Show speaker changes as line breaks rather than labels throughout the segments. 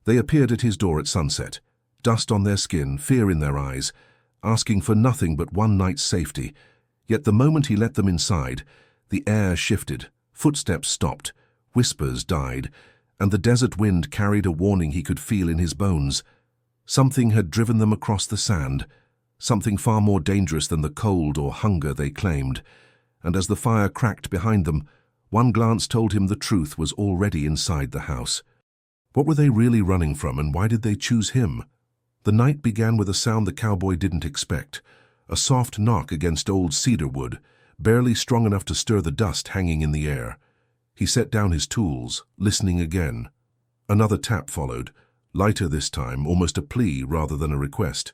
They appeared at his door at sunset, dust on their skin, fear in their eyes, asking for nothing but one night's safety. Yet the moment he let them inside, the air shifted, footsteps stopped, whispers died, and the desert wind carried a warning he could feel in his bones. Something had driven them across the sand, something far more dangerous than the cold or hunger they claimed, and as the fire cracked behind them, one glance told him the truth was already inside the house. What were they really running from, and why did they choose him? The night began with a sound the cowboy didn't expect, a soft knock against old cedar wood, barely strong enough to stir the dust hanging in the air. He set down his tools, listening again. Another tap followed, lighter this time, almost a plea rather than a request.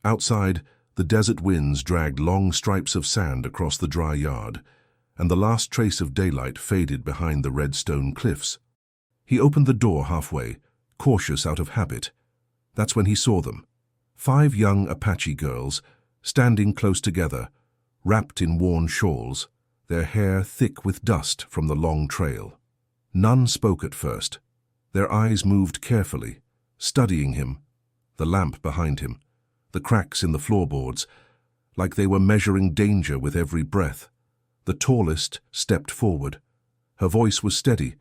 Outside, the desert winds dragged long stripes of sand across the dry yard, and the last trace of daylight faded behind the red stone cliffs. He opened the door halfway, cautious out of habit. That's when he saw them. 5 young Apache girls, standing close together, wrapped in worn shawls, their hair thick with dust from the long trail. None spoke at first. Their eyes moved carefully, studying him, the lamp behind him, the cracks in the floorboards, like they were measuring danger with every breath. The tallest stepped forward. Her voice was steady,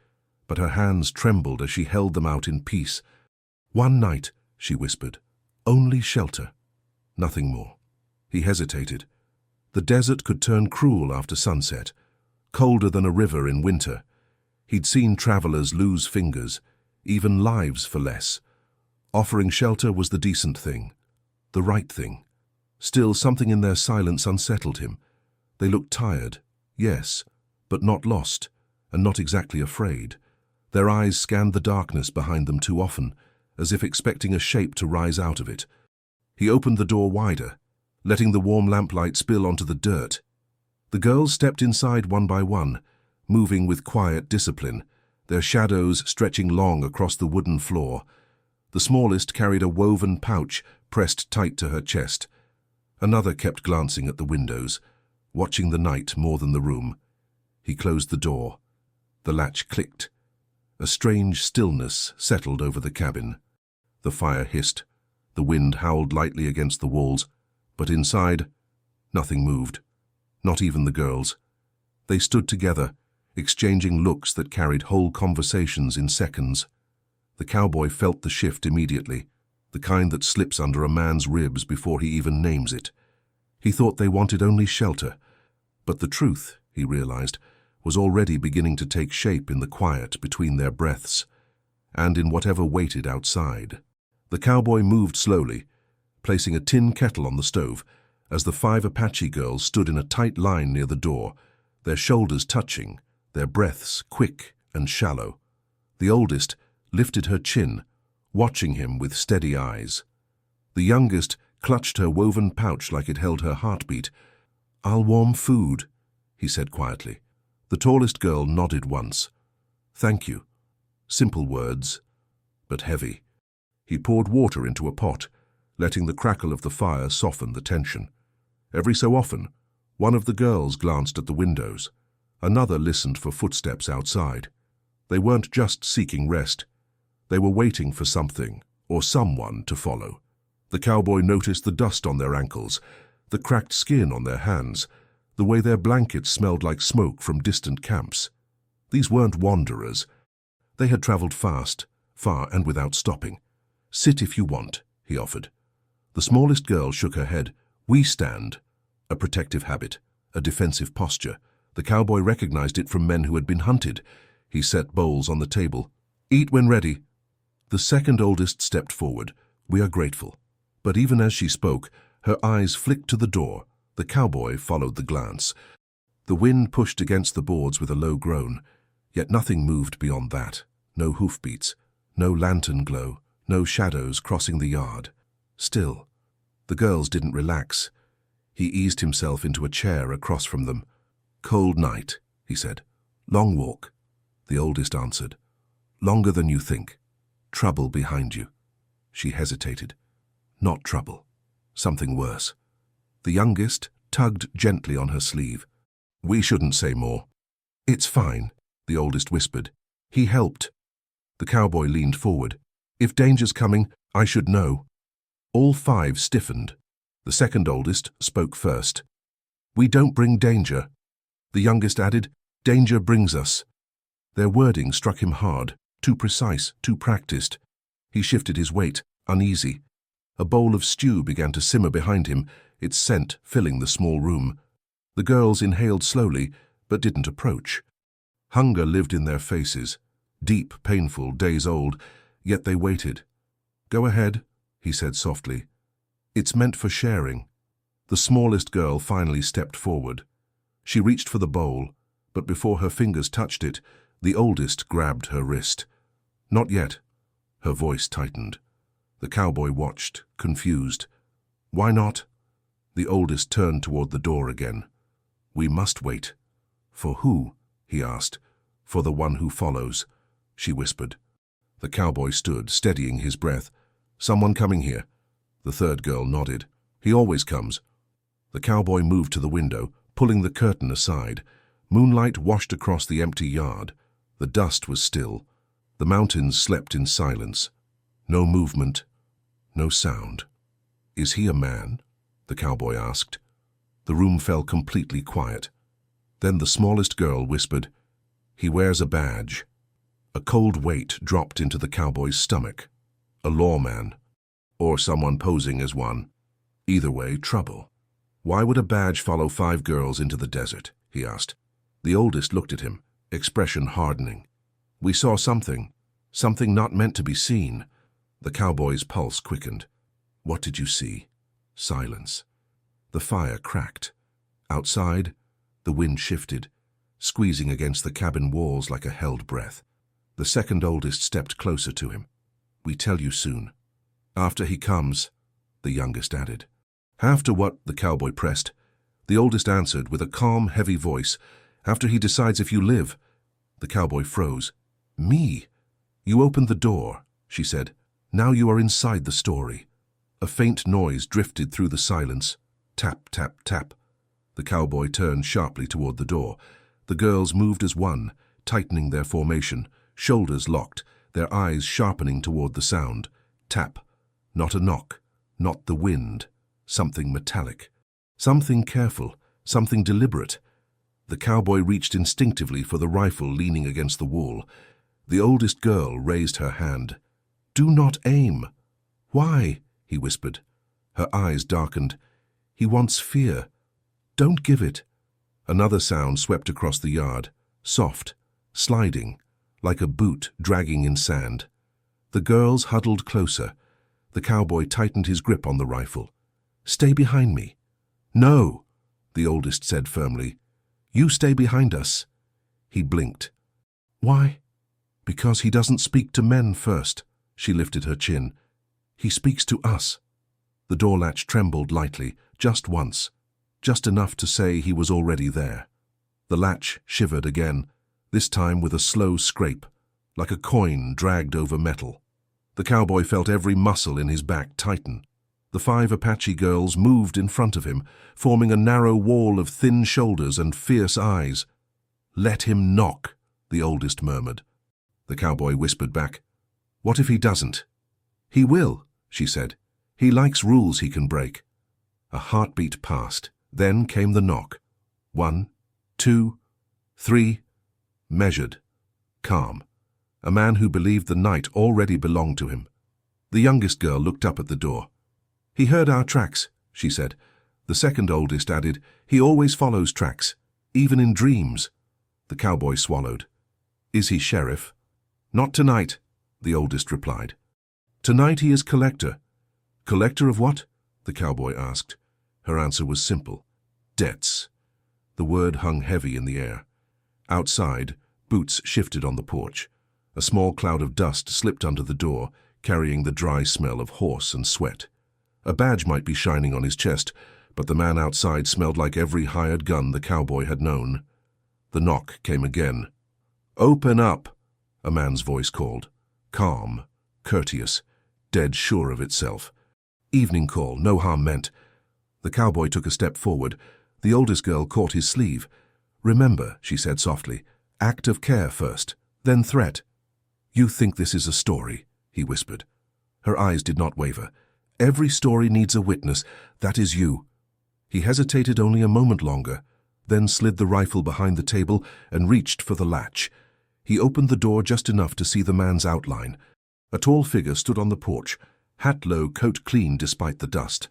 but her hands trembled as she held them out in peace. "One night," she whispered. "Only shelter. Nothing more." He hesitated. The desert could turn cruel after sunset, colder than a river in winter. He'd seen travelers lose fingers, even lives for less. Offering shelter was the decent thing, the right thing. Still, something in their silence unsettled him. They looked tired, yes, but not lost, and not exactly afraid. Their eyes scanned the darkness behind them too often, as if expecting a shape to rise out of it. He opened the door wider, letting the warm lamplight spill onto the dirt. The girls stepped inside one by one, moving with quiet discipline, their shadows stretching long across the wooden floor. The smallest carried a woven pouch pressed tight to her chest. Another kept glancing at the windows, watching the night more than the room. He closed the door. The latch clicked. A strange stillness settled over the cabin. The fire hissed. The wind howled lightly against the walls, but inside, nothing moved. Not even the girls. They stood together, exchanging looks that carried whole conversations in seconds. The cowboy felt the shift immediately, the kind that slips under a man's ribs before he even names it. He thought they wanted only shelter, but the truth, he realized, was already beginning to take shape in the quiet between their breaths, and in whatever waited outside. The cowboy moved slowly, placing a tin kettle on the stove, as the 5 Apache girls stood in a tight line near the door, their shoulders touching, their breaths quick and shallow. The oldest lifted her chin, watching him with steady eyes. The youngest clutched her woven pouch like it held her heartbeat. "I'll warm food," he said quietly. The tallest girl nodded once. "Thank you." Simple words, but heavy. He poured water into a pot, letting the crackle of the fire soften the tension. Every so often, one of the girls glanced at the windows. Another listened for footsteps outside. They weren't just seeking rest. They were waiting for something or someone to follow. The cowboy noticed the dust on their ankles, the cracked skin on their hands, the way their blankets smelled like smoke from distant camps. These weren't wanderers. They had traveled fast, far and without stopping. "Sit if you want," he offered. The smallest girl shook her head. "We stand." A protective habit, a defensive posture. The cowboy recognized it from men who had been hunted. He set bowls on the table. "Eat when ready." The second oldest stepped forward. "We are grateful." But even as she spoke, her eyes flicked to the door. The cowboy followed the glance. The wind pushed against the boards with a low groan, yet nothing moved beyond that. No hoofbeats, no lantern glow, no shadows crossing the yard. Still, the girls didn't relax. He eased himself into a chair across from them. "Cold night," he said. "Long walk." The oldest answered. "Longer than you think. Trouble behind you." She hesitated. "Not trouble. Something worse." The youngest tugged gently on her sleeve. "We shouldn't say more." "It's fine," the oldest whispered. "He helped." The cowboy leaned forward. If danger's coming, I should know. All five stiffened. The second oldest spoke first. We don't bring danger. The youngest added, danger brings us. Their wording struck him hard, too precise, too practiced. He shifted his weight, uneasy. A bowl of stew began to simmer behind him, its scent filling the small room. The girls inhaled slowly, but didn't approach. Hunger lived in their faces, deep, painful, days old, yet they waited. Go ahead, he said softly. It's meant for sharing. The smallest girl finally stepped forward. She reached for the bowl, but before her fingers touched it, the oldest grabbed her wrist. Not yet. Her voice tightened. The cowboy watched, confused. Why not? The oldest turned toward the door again. We must wait. For who? He asked. For the one who follows, she whispered. The cowboy stood, steadying his breath. Someone coming here? The third girl nodded. He always comes. The cowboy moved to the window, pulling the curtain aside. Moonlight washed across the empty yard. The dust was still. The mountains slept in silence. No movement, no sound. Is he a man? The cowboy asked. The room fell completely quiet. Then the smallest girl whispered, He wears a badge. A cold weight dropped into the cowboy's stomach. A lawman, or someone posing as one. Either way, trouble. Why would a badge follow 5 girls into the desert? He asked. The oldest looked at him, expression hardening. We saw something not meant to be seen. The cowboy's pulse quickened. What did you see? Silence. The fire cracked. Outside, the wind shifted, squeezing against the cabin walls like a held breath. The second oldest stepped closer to him. We tell you soon. After he comes, the youngest added. After what? The cowboy pressed. The oldest answered with a calm, heavy voice. After he decides if you live. The cowboy froze. Me? You opened the door, she said. Now you are inside the story. A faint noise drifted through the silence. Tap, tap, tap. The cowboy turned sharply toward the door. The girls moved as one, tightening their formation, shoulders locked, their eyes sharpening toward the sound. Tap. Not a knock. Not the wind. Something metallic. Something careful. Something deliberate. The cowboy reached instinctively for the rifle leaning against the wall. The oldest girl raised her hand. Do not aim. Why? He whispered. Her eyes darkened. He wants fear. Don't give it. Another sound swept across the yard, soft, sliding, like a boot dragging in sand. The girls huddled closer. The cowboy tightened his grip on the rifle. Stay behind me. No, the oldest said firmly. You stay behind us. He blinked. Why? Because he doesn't speak to men first. She lifted her chin. He speaks to us. The door latch trembled lightly, just once, just enough to say he was already there. The latch shivered again, this time with a slow scrape, like a coin dragged over metal. The cowboy felt every muscle in his back tighten. The 5 Apache girls moved in front of him, forming a narrow wall of thin shoulders and fierce eyes. Let him knock, the oldest murmured. The cowboy whispered back, What if he doesn't? He will, she said. He likes rules he can break. A heartbeat passed. Then came the knock. 1, 2, 3. Measured. Calm. A man who believed the night already belonged to him. The youngest girl looked up at the door. He heard our tracks, she said. The second oldest added, He always follows tracks, even in dreams. The cowboy swallowed. Is he sheriff? Not tonight, the oldest replied. Tonight he is collector. Collector of what? The cowboy asked. Her answer was simple. Debts. The word hung heavy in the air. Outside, boots shifted on the porch. A small cloud of dust slipped under the door, carrying the dry smell of horse and sweat. A badge might be shining on his chest, but the man outside smelled like every hired gun the cowboy had known. The knock came again. Open up, a man's voice called. Calm, courteous, dead sure of itself. Evening call, no harm meant. The cowboy took a step forward. The oldest girl caught his sleeve. Remember, she said softly, act of care first, then threat. You think this is a story, he whispered. Her eyes did not waver. "Every story needs a witness. That is you." He hesitated only a moment longer, then slid the rifle behind the table and reached for the latch. He opened the door just enough to see the man's outline. A tall figure stood on the porch, hat low, coat clean despite the dust.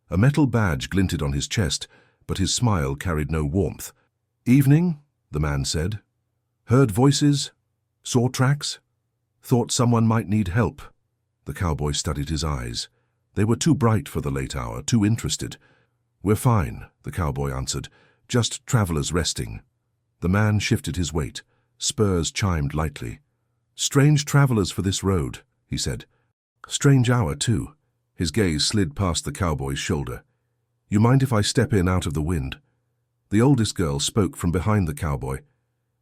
A metal badge glinted on his chest, but his smile carried no warmth. "Evening," the man said. "Heard voices? Saw tracks? Thought someone might need help." The cowboy studied his eyes. They were too bright for the late hour, too interested. "We're fine," the cowboy answered. "Just travelers resting." The man shifted his weight. Spurs chimed lightly. "Strange travelers for this road," he said. "Strange hour, too." His gaze slid past the cowboy's shoulder. "You mind if I step in out of the wind?" The oldest girl spoke from behind the cowboy.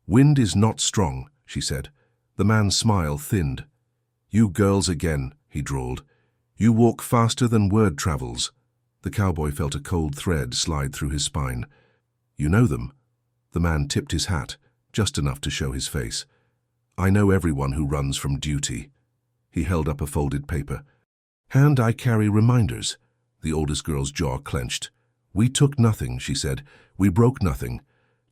"Wind is not strong," she said. The man's smile thinned. "You girls again," he drawled. "You walk faster than word travels." The cowboy felt a cold thread slide through his spine. "You know them?" The man tipped his hat, just enough to show his face. "I know everyone who runs from duty." He held up a folded paper. "And I carry reminders." The oldest girl's jaw clenched. "We took nothing," she said. "We broke nothing."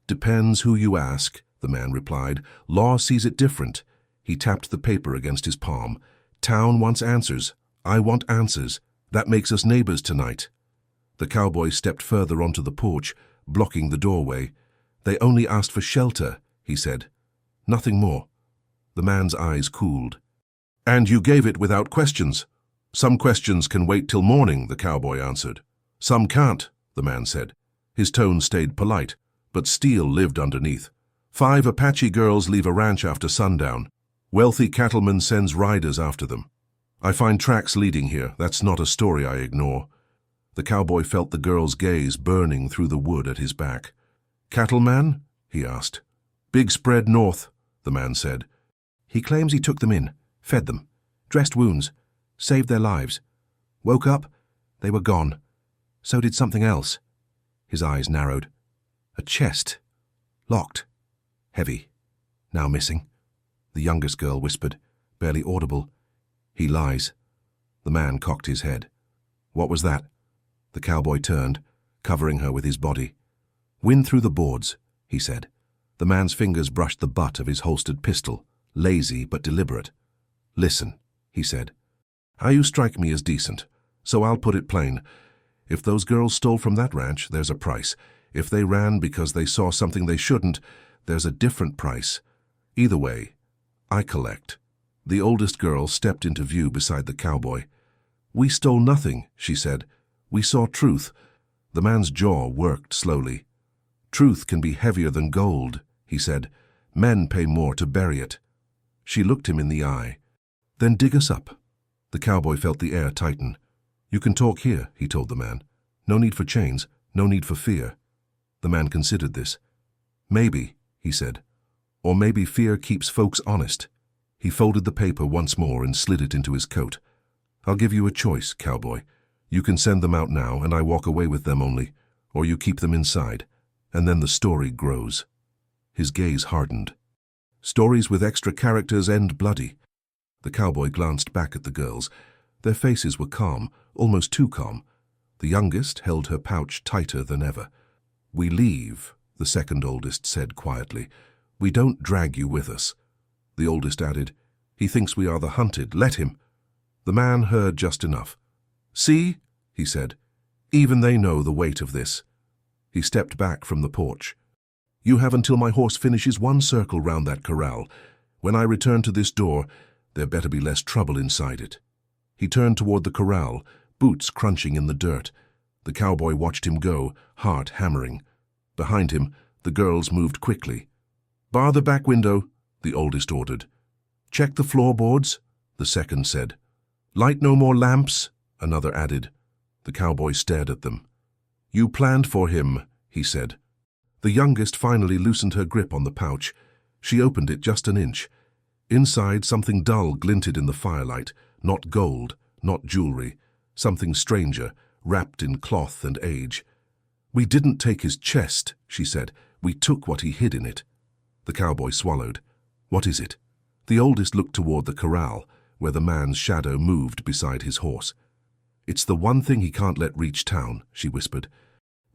"Depends who you ask," the man replied. "Law sees it different." He tapped the paper against his palm. "Town wants answers. I want answers. That makes us neighbors tonight." The cowboy stepped further onto the porch, blocking the doorway. "They only asked for shelter," he said. "Nothing more." The man's eyes cooled. "And you gave it without questions." "Some questions can wait till morning," the cowboy answered. "Some can't," the man said. His tone stayed polite, but steel lived underneath. 5 Apache girls leave a ranch after sundown. Wealthy cattleman sends riders after them. I find tracks leading here. That's not a story I ignore." The cowboy felt the girl's gaze burning through the wood at his back. "Cattleman?" he asked. "Big spread north," the man said. "He claims he took them in, fed them, dressed wounds, saved their lives. Woke up, they were gone. So did something else." His eyes narrowed. "A chest. Locked. Heavy. Now missing." The youngest girl whispered, barely audible, "He lies." The man cocked his head. "What was that?" The cowboy turned, covering her with his body. "Wind through the boards," he said. The man's fingers brushed the butt of his holstered pistol, lazy but deliberate. "Listen," he said. "How you strike me as decent, so I'll put it plain. If those girls stole from that ranch, there's a price. If they ran because they saw something they shouldn't, there's a different price. Either way, I collect." The oldest girl stepped into view beside the cowboy. "We stole nothing," she said. "We saw truth." The man's jaw worked slowly. "Truth can be heavier than gold," he said. "Men pay more to bury it." She looked him in the eye. "Then dig us up." The cowboy felt the air tighten. "You can talk here," he told the man. "No need for chains, no need for fear." The man considered this. "Maybe," he said. "Or maybe fear keeps folks honest." He folded the paper once more and slid it into his coat. "I'll give you a choice, cowboy. You can send them out now and I walk away with them only, or you keep them inside, and then the story grows." His gaze hardened. "Stories with extra characters end bloody." The cowboy glanced back at the girls. Their faces were calm, almost too calm. The youngest held her pouch tighter than ever. "We leave," the second oldest said quietly. "We don't drag you with us." The oldest added, "He thinks we are the hunted. Let him." The man heard just enough. "See," he said, "even they know the weight of this." He stepped back from the porch. "You have until my horse finishes one circle round that corral. When I return to this door, there better be less trouble inside it." He turned toward the corral, boots crunching in the dirt. The cowboy watched him go, heart hammering. Behind him, the girls moved quickly. "Bar the back window," the oldest ordered. "Check the floorboards," the second said. "Light no more lamps," another added. The cowboy stared at them. "You planned for him," he said. The youngest finally loosened her grip on the pouch. She opened it just an inch. Inside, something dull glinted in the firelight, not gold, not jewelry, something stranger, wrapped in cloth and age. "We didn't take his chest," she said. "We took what he hid in it." The cowboy swallowed. "What is it?" The oldest looked toward the corral. where the man's shadow moved beside his horse. "It's the one thing he can't let reach town," she whispered.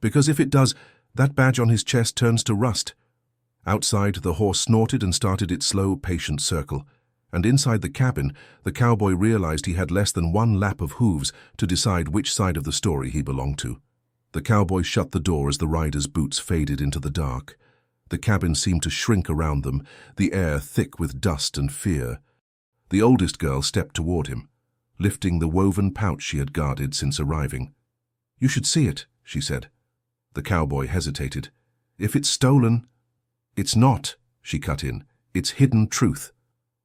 "Because if it does, that badge on his chest turns to rust." Outside, the horse snorted and started its slow, patient circle. And inside the cabin, the cowboy realized he had less than one lap of hooves to decide which side of the story he belonged to. The cowboy shut the door as the rider's boots faded into the dark. The cabin seemed to shrink around them, the air thick with dust and fear. The oldest girl stepped toward him, lifting the woven pouch she had guarded since arriving. "You should see it," she said. The cowboy hesitated. "If it's stolen—" "It's not," she cut in. "It's hidden truth."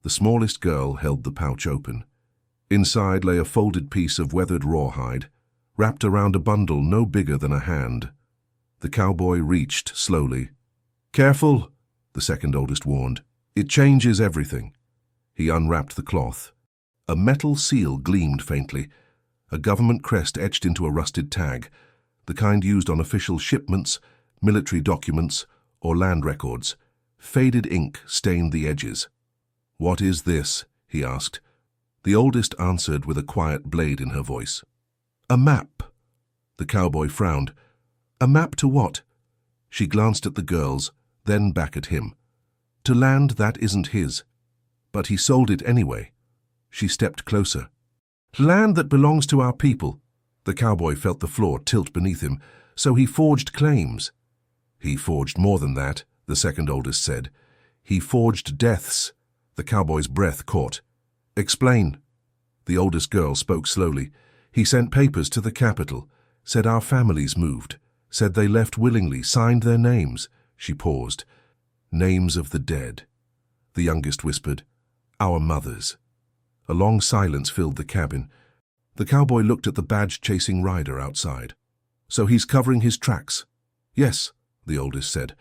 The smallest girl held the pouch open. Inside lay a folded piece of weathered rawhide, wrapped around a bundle no bigger than a hand. The cowboy reached slowly. "Careful," the second oldest warned. "It changes everything." He unwrapped the cloth. A metal seal gleamed faintly, a government crest etched into a rusted tag, the kind used on official shipments, military documents, or land records. Faded ink stained the edges. "What is this?" he asked. The oldest answered with a quiet blade in her voice. "A map." The cowboy frowned. "A map to what?" She glanced at the girls, then back at him. "To land that isn't his. But he sold it anyway." She stepped closer. "Land that belongs to our people." The cowboy felt the floor tilt beneath him. "So he forged claims." "He forged more than that," the second oldest said. "He forged deaths." The cowboy's breath caught. "Explain." The oldest girl spoke slowly. "He sent papers to the capital, said our families moved, said they left willingly, signed their names." She paused. "Names of the dead." The youngest whispered, "Our mothers." A long silence filled the cabin. The cowboy looked at the badge-chasing rider outside. "So he's covering his tracks?" "Yes," the oldest said,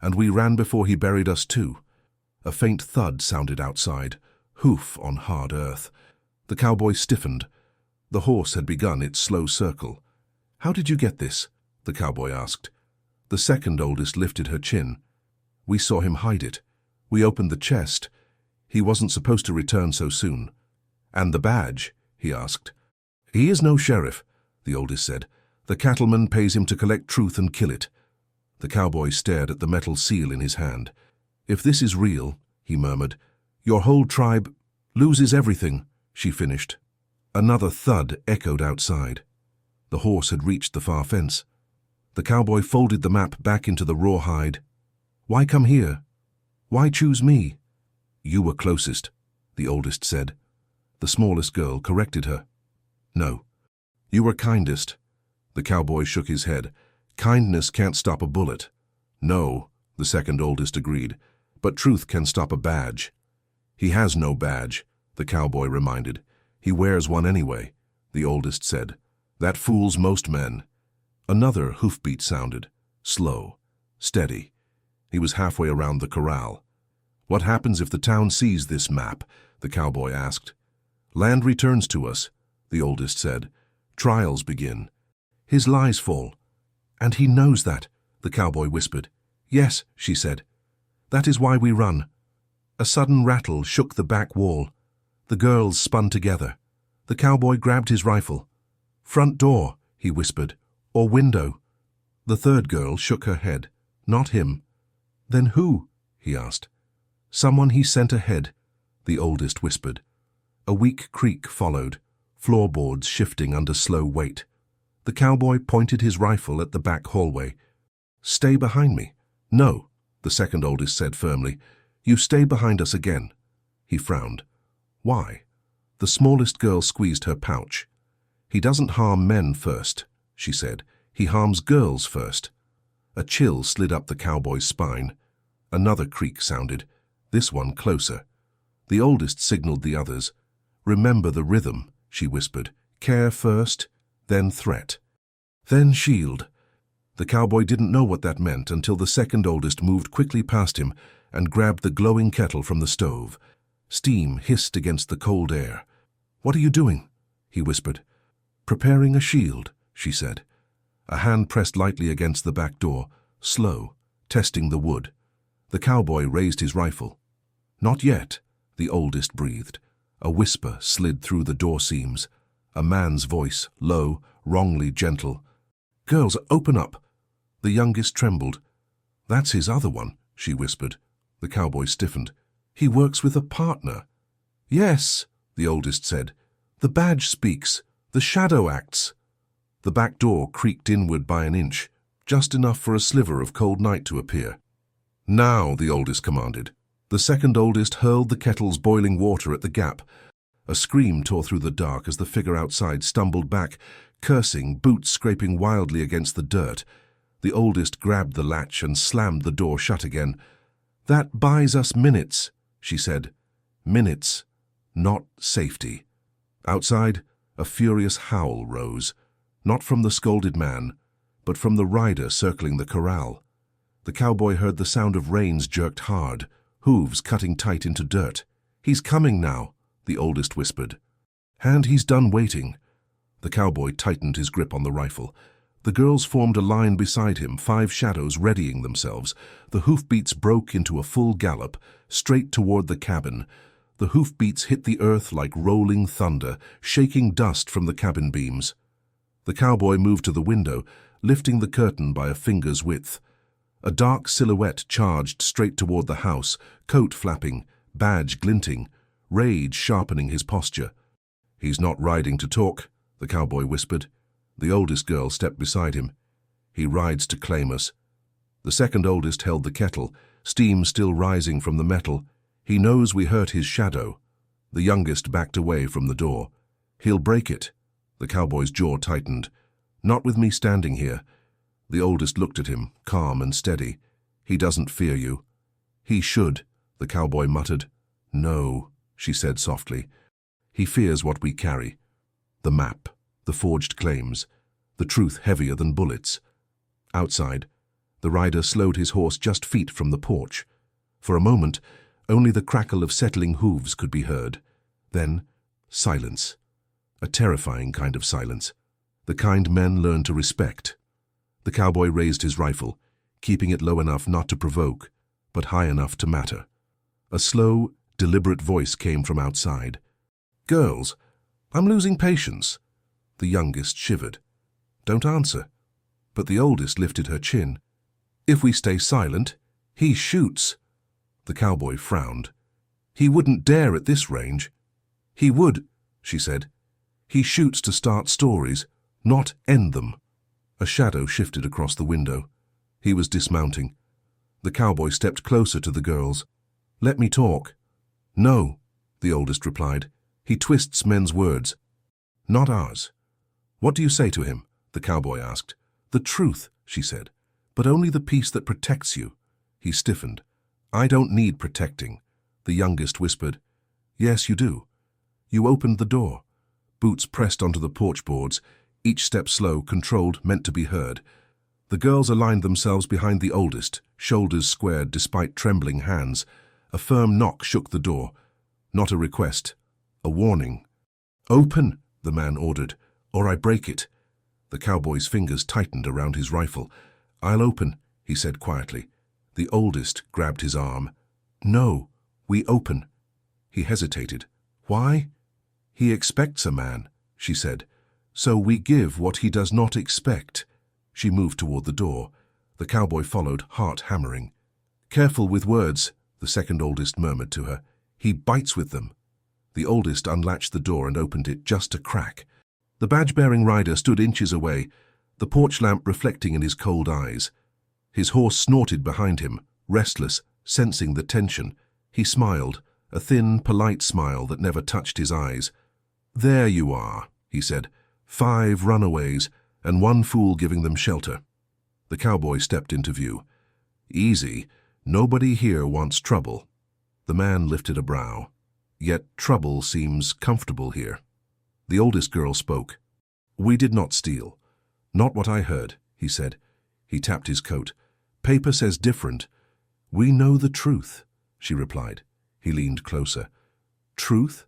"and we ran before he buried us too." A faint thud sounded outside, hoof on hard earth. The cowboy stiffened. The horse had begun its slow circle. "How did you get this?" the cowboy asked. The second oldest lifted her chin. "We saw him hide it. We opened the chest. He wasn't supposed to return so soon." "And the badge?" he asked. "He is no sheriff," the oldest said. "The cattleman pays him to collect truth and kill it." The cowboy stared at the metal seal in his hand. "If this is real," he murmured, "your whole tribe loses everything," she finished. Another thud echoed outside. The horse had reached the far fence. The cowboy folded the map back into the rawhide. "Why come here? Why choose me?" "You were closest," the oldest said. The smallest girl corrected her. "No, you were kindest." The cowboy shook his head. "Kindness can't stop a bullet." "No," the second oldest agreed, "but truth can stop a badge." "He has no badge," the cowboy reminded. "He wears one anyway," the oldest said. "That fools most men." Another hoofbeat sounded, slow, steady. He was halfway around the corral. "What happens if the town sees this map?" the cowboy asked. "Land returns to us," the oldest said. "Trials begin. His lies fall." "And he knows that," the cowboy whispered. "Yes," she said. "That is why we run." A sudden rattle shook the back wall. The girls spun together. The cowboy grabbed his rifle. "Front door," he whispered, "or window." The third girl shook her head. "Not him." "Then who?" he asked. "Someone he sent ahead," the oldest whispered. A weak creak followed, floorboards shifting under slow weight. The cowboy pointed his rifle at the back hallway. "Stay behind me." "No," the second oldest said firmly. "You stay behind us again." He frowned. "Why?" The smallest girl squeezed her pouch. "He doesn't harm men first," she said. "He harms girls first." A chill slid up the cowboy's spine. Another creak sounded, this one closer. The oldest signaled the others. "Remember the rhythm," she whispered. "Care first, then threat, then shield." The cowboy didn't know what that meant until the second oldest moved quickly past him and grabbed the glowing kettle from the stove. Steam hissed against the cold air. "What are you doing?" he whispered. "Preparing a shield," she said. A hand pressed lightly against the back door, slow, testing the wood. The cowboy raised his rifle. "Not yet," the oldest breathed. A whisper slid through the door seams. A man's voice, low, wrongly gentle. "Girls, open up." The youngest trembled. "That's his other one," she whispered. The cowboy stiffened. "He works with a partner." "Yes," the oldest said. "The badge speaks. The shadow acts." The back door creaked inward by an inch, just enough for a sliver of cold night to appear. "Now," the oldest commanded. The second oldest hurled the kettle's boiling water at the gap. A scream tore through the dark as the figure outside stumbled back, cursing, boots scraping wildly against the dirt. The oldest grabbed the latch and slammed the door shut again. "That buys us minutes," she said. "Minutes, not safety." Outside, a furious howl rose, not from the scolded man, but from the rider circling the corral. The cowboy heard the sound of reins jerked hard, hooves cutting tight into dirt. "He's coming now," the oldest whispered. "And he's done waiting." The cowboy tightened his grip on the rifle. The girls formed a line beside him, 5 shadows readying themselves. The hoofbeats broke into a full gallop, straight toward the cabin. The hoofbeats hit the earth like rolling thunder, shaking dust from the cabin beams. The cowboy moved to the window, lifting the curtain by a finger's width. A dark silhouette charged straight toward the house, coat flapping, badge glinting, rage sharpening his posture. "He's not riding to talk," the cowboy whispered. The oldest girl stepped beside him. "He rides to claim us." The second oldest held the kettle, steam still rising from the metal. "He knows we hurt his shadow." The youngest backed away from the door. "He'll break it." The cowboy's jaw tightened. "Not with me standing here." The oldest looked at him, calm and steady. "He doesn't fear you." "He should," the cowboy muttered. "No," she said softly. "He fears what we carry. The map, the forged claims, the truth heavier than bullets." Outside, the rider slowed his horse just feet from the porch. For a moment, only the crackle of settling hooves could be heard. Then, silence. A terrifying kind of silence. The kind men learn to respect. The cowboy raised his rifle, keeping it low enough not to provoke, but high enough to matter. A slow, deliberate voice came from outside. "Girls, I'm losing patience." The youngest shivered. "Don't answer." But the oldest lifted her chin. "If we stay silent, he shoots." The cowboy frowned. "He wouldn't dare at this range." "He would," she said. "He shoots to start stories, not end them." A shadow shifted across the window. He was dismounting. The cowboy stepped closer to the girls. "Let me talk." "No," the oldest replied. "He twists men's words." "Not ours." "What do you say to him?" the cowboy asked. "The truth," she said, "but only the piece that protects you." He stiffened. "I don't need protecting," the youngest whispered. "Yes, you do." You opened the door. Boots pressed onto the porch boards, each step slow, controlled, meant to be heard. The girls aligned themselves behind the oldest, shoulders squared despite trembling hands. A firm knock shook the door. Not a request, a warning. "Open," the man ordered, "or I break it." The cowboy's fingers tightened around his rifle. "I'll open," he said quietly. The oldest grabbed his arm. "No, we open." He hesitated. "Why?" "He expects a man," she said. "So we give what he does not expect." She moved toward the door. The cowboy followed, heart hammering. "Careful with words," the second oldest murmured to her. "He bites with them." The oldest unlatched the door and opened it just a crack. The badge-bearing rider stood inches away, the porch lamp reflecting in his cold eyes. His horse snorted behind him, restless, sensing the tension. He smiled, a thin, polite smile that never touched his eyes. "There you are," he said. 5 runaways, and 1 fool giving them shelter." The cowboy stepped into view. "Easy. Nobody here wants trouble." The man lifted a brow. "Yet trouble seems comfortable here." The oldest girl spoke. "We did not steal. Not what I heard," he said. He tapped his coat. "Paper says different." "We know the truth," she replied. He leaned closer. "Truth?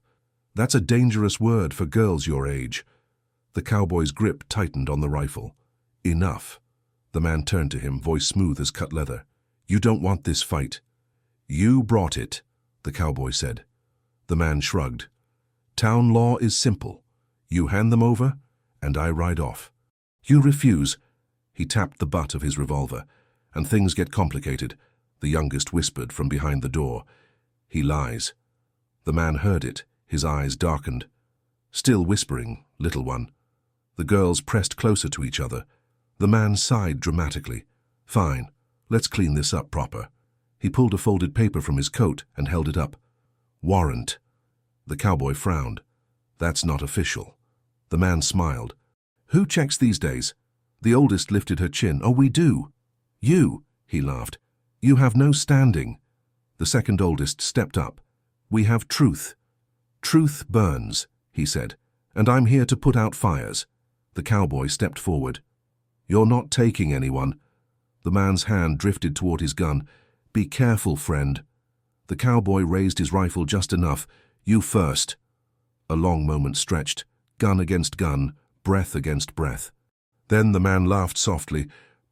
That's a dangerous word for girls your age." The cowboy's grip tightened on the rifle. "Enough." The man turned to him, voice smooth as cut leather. "You don't want this fight." "You brought it," the cowboy said. The man shrugged. Town law is simple. You hand them over, and I ride off. You refuse. He tapped the butt of his revolver, and things get complicated, the youngest whispered from behind the door. He lies. The man heard it, his eyes darkened. Still whispering, little one. The girls pressed closer to each other. The man sighed dramatically. Fine, let's clean this up proper. He pulled a folded paper from his coat and held it up. Warrant. The cowboy frowned. That's not official. The man smiled. Who checks these days? The oldest lifted her chin. Oh, we do. You, he laughed. You have no standing. The second oldest stepped up. We have truth. Truth burns, he said, and I'm here to put out fires. The cowboy stepped forward. You're not taking anyone. The man's hand drifted toward his gun. Be careful, friend. The cowboy raised his rifle just enough. You first. A long moment stretched, gun against gun, breath against breath. Then the man laughed softly.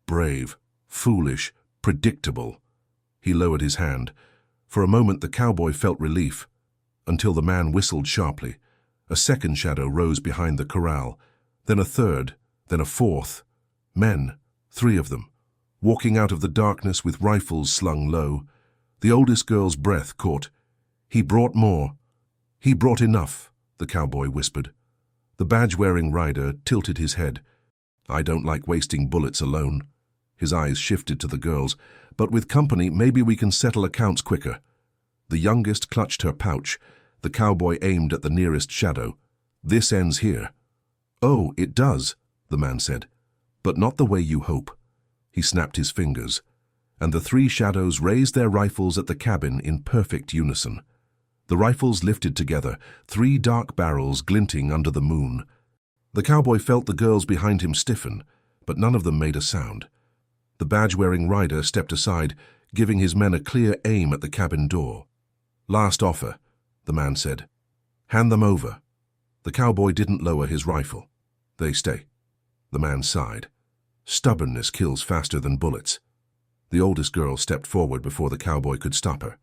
Brave, foolish, predictable. He lowered his hand. For a moment the cowboy felt relief, until the man whistled sharply. A second shadow rose behind the corral, then a third, then a fourth. Men, 3 of them, walking out of the darkness with rifles slung low. The oldest girl's breath caught. He brought more. He brought enough, the cowboy whispered. The badge-wearing rider tilted his head. I don't like wasting bullets alone. His eyes shifted to the girls. But with company, maybe we can settle accounts quicker. The youngest clutched her pouch. The cowboy aimed at the nearest shadow. This ends here. Oh, it does, the man said. But not the way you hope. He snapped his fingers, and the 3 shadows raised their rifles at the cabin in perfect unison. The rifles lifted together, 3 dark barrels glinting under the moon. The cowboy felt the girls behind him stiffen, but none of them made a sound. The badge-wearing rider stepped aside, giving his men a clear aim at the cabin door. Last offer, the man said. Hand them over. The cowboy didn't lower his rifle. They stay. The man sighed. Stubbornness kills faster than bullets. The oldest girl stepped forward before the cowboy could stop her.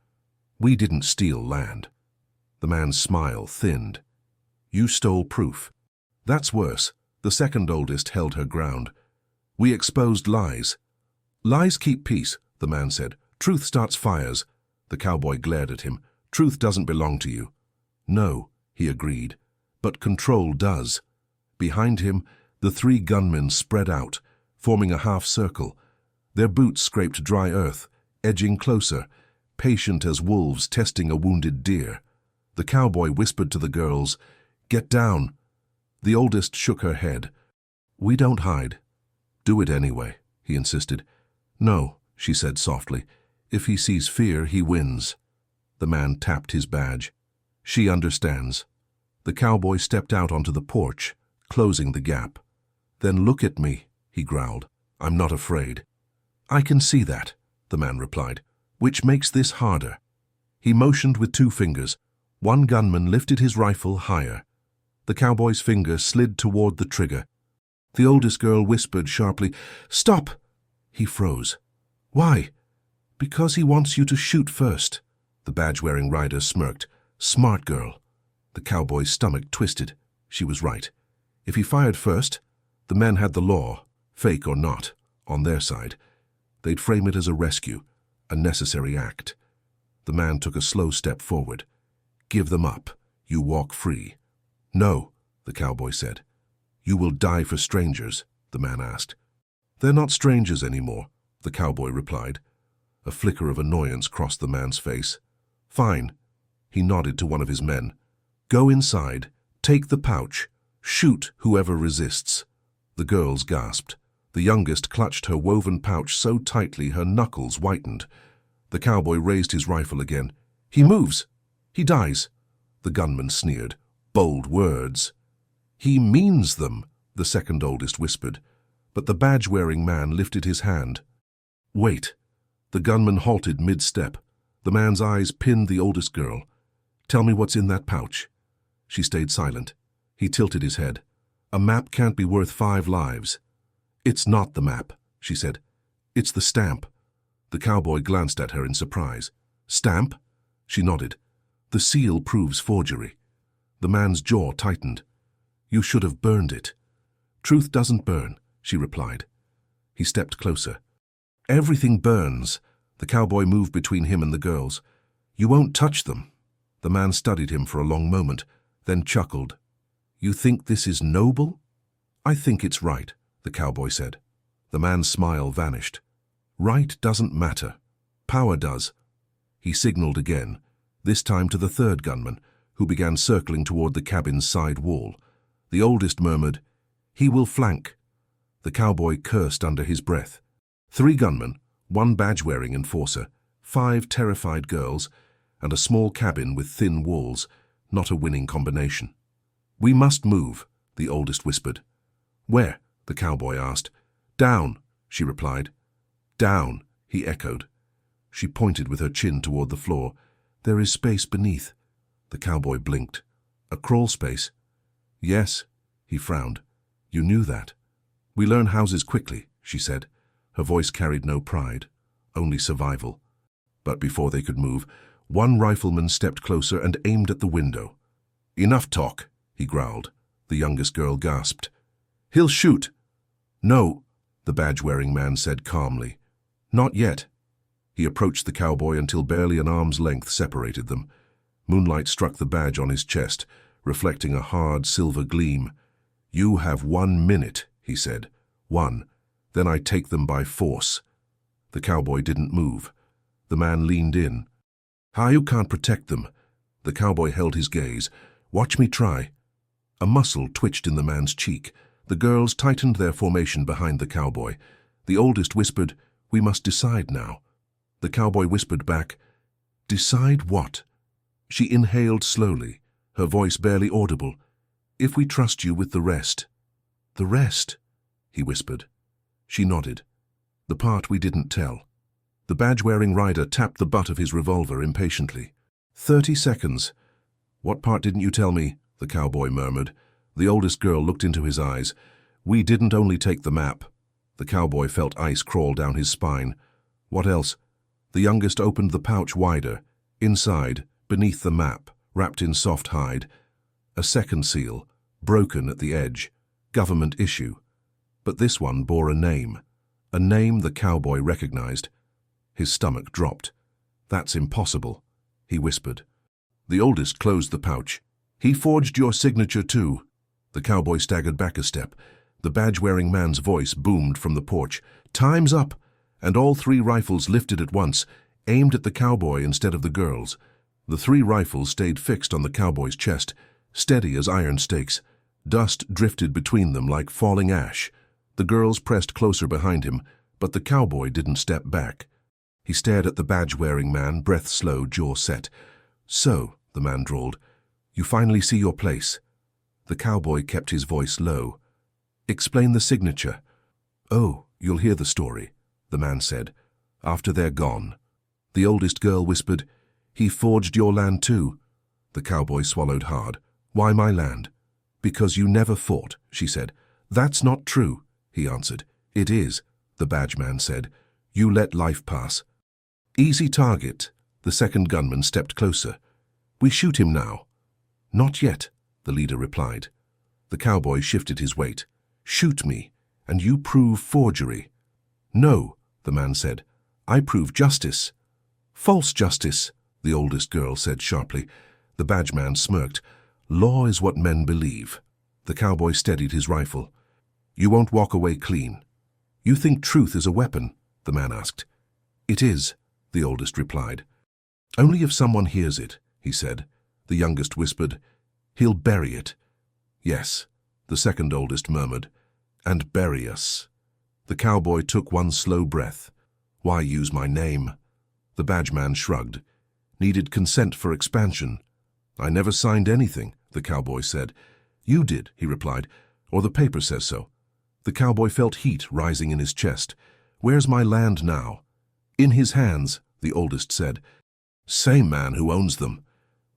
We didn't steal land. The man's smile thinned. You stole proof. That's worse. The second oldest held her ground. We exposed lies. Lies keep peace, the man said. Truth starts fires. The cowboy glared at him. Truth doesn't belong to you. No, he agreed. But control does. Behind him, the 3 gunmen spread out, forming a half circle. Their boots scraped dry earth, edging closer, patient as wolves testing a wounded deer. The cowboy whispered to the girls, Get down. The oldest shook her head. We don't hide. Do it anyway, he insisted. No, she said softly. If he sees fear, he wins. The man tapped his badge. She understands. The cowboy stepped out onto the porch, closing the gap. Then look at me, he growled. I'm not afraid. I can see that, the man replied, which makes this harder. He motioned with 2 fingers. One gunman lifted his rifle higher. The cowboy's finger slid toward the trigger. The oldest girl whispered sharply, Stop! He froze. Why? Because he wants you to shoot first. The badge-wearing rider smirked. Smart girl. The cowboy's stomach twisted. She was right. If he fired first, the men had the law, fake or not, on their side. They'd frame it as a rescue, a necessary act. The man took a slow step forward. Give them up. You walk free. No, the cowboy said. You will die for strangers, the man asked. They're not strangers anymore, the cowboy replied. A flicker of annoyance crossed the man's face. Fine. He nodded to one of his men. Go inside, take the pouch, shoot whoever resists. The girls gasped. The youngest clutched her woven pouch so tightly her knuckles whitened. The cowboy raised his rifle again. He moves. He dies. The gunman sneered. Bold words. He means them, the second oldest whispered. But the badge-wearing man lifted his hand. Wait. The gunman halted mid-step. The man's eyes pinned the oldest girl. Tell me what's in that pouch. She stayed silent. He tilted his head. A map can't be worth 5 lives. It's not the map, she said. It's the stamp. The cowboy glanced at her in surprise. Stamp? She nodded. The seal proves forgery. The man's jaw tightened. You should have burned it. Truth doesn't burn, she replied. He stepped closer. Everything burns. The cowboy moved between him and the girls. You won't touch them. The man studied him for a long moment, then chuckled. You think this is noble? I think it's right, the cowboy said. The man's smile vanished. Right doesn't matter. Power does. He signaled again, this time to the third gunman, who began circling toward the cabin's side wall. The oldest murmured, He will flank. The cowboy cursed under his breath. 3 gunmen, 1 badge-wearing enforcer, 5 terrified girls, and a small cabin with thin walls, not a winning combination. We must move, the oldest whispered. Where? The cowboy asked. Down, she replied. Down, he echoed. She pointed with her chin toward the floor. There is space beneath. The cowboy blinked. A crawl space? Yes, he frowned. You knew that. We learn houses quickly, she said. Her voice carried no pride, only survival. But before they could move, 1 rifleman stepped closer and aimed at the window. Enough talk, he growled. The youngest girl gasped. He'll shoot. No, the badge-wearing man said calmly. Not yet. He approached the cowboy until barely an arm's length separated them. Moonlight struck the badge on his chest, reflecting a hard silver gleam. You have 1 minute, he said. 1. Then I take them by force. The cowboy didn't move. The man leaned in. How you can't protect them? The cowboy held his gaze. Watch me try. A muscle twitched in the man's cheek. The girls tightened their formation behind the cowboy. The oldest whispered, We must decide now. The cowboy whispered back, Decide what? She inhaled slowly, her voice barely audible. If we trust you with the rest. The rest? He whispered. She nodded. The part we didn't tell. The badge-wearing rider tapped the butt of his revolver impatiently. 30 seconds. What part didn't you tell me? The cowboy murmured. The oldest girl looked into his eyes. We didn't only take the map. The cowboy felt ice crawl down his spine. What else? The youngest opened the pouch wider. Inside, beneath the map, wrapped in soft hide, a second seal, broken at the edge. Government issue. But this one bore a name the cowboy recognized. His stomach dropped. That's impossible, he whispered. The oldest closed the pouch. He forged your signature too. The cowboy staggered back a step. The badge-wearing man's voice boomed from the porch. Time's up! And all 3 rifles lifted at once, aimed at the cowboy instead of the girls. The 3 rifles stayed fixed on the cowboy's chest, steady as iron stakes. Dust drifted between them like falling ash. The girls pressed closer behind him, but the cowboy didn't step back. He stared at the badge-wearing man, breath slow, jaw set. So, the man drawled, you finally see your place. The cowboy kept his voice low. Explain the signature. Oh, you'll hear the story, the man said, after they're gone. The oldest girl whispered, He forged your land too. The cowboy swallowed hard. Why my land? Because you never fought, she said. That's not true, he answered. It is, the badge man said. You let life pass. Easy target. The second gunman stepped closer. We shoot him now. Not yet, the leader replied. The cowboy shifted his weight. Shoot me, and you prove forgery. No, the man said. I prove justice. False justice, the oldest girl said sharply. The badge man smirked. Law is what men believe. The cowboy steadied his rifle. You won't walk away clean. You think truth is a weapon? The man asked. It is, the oldest replied. Only if someone hears it, he said. The youngest whispered, He'll bury it. Yes, the second oldest murmured, and bury us. The cowboy took one slow breath. Why use my name? The badge man shrugged. Needed consent for expansion. I never signed anything, the cowboy said. You did, he replied, or the paper says so. The cowboy felt heat rising in his chest. Where's my land now? In his hands, the oldest said. Same man who owns them.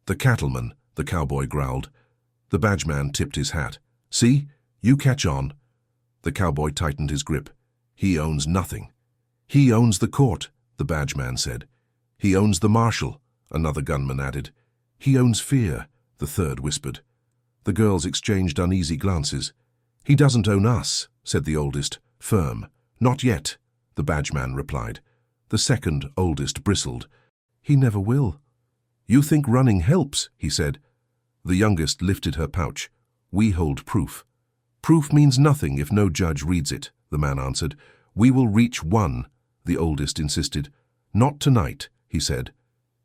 The cattleman, the cowboy growled. The badge man tipped his hat. See, you catch on. The cowboy tightened his grip. He owns nothing. He owns the court, the badge man said. He owns the marshal, another gunman added. He owns fear, the third whispered. The girls exchanged uneasy glances. "He doesn't own us," said the oldest, firm. "Not yet," the badgeman replied. The second oldest bristled. "He never will." "You think running helps," he said. The youngest lifted her pouch. "We hold proof." "Proof means nothing if no judge reads it," the man answered. "We will reach one," the oldest insisted. "Not tonight," he said.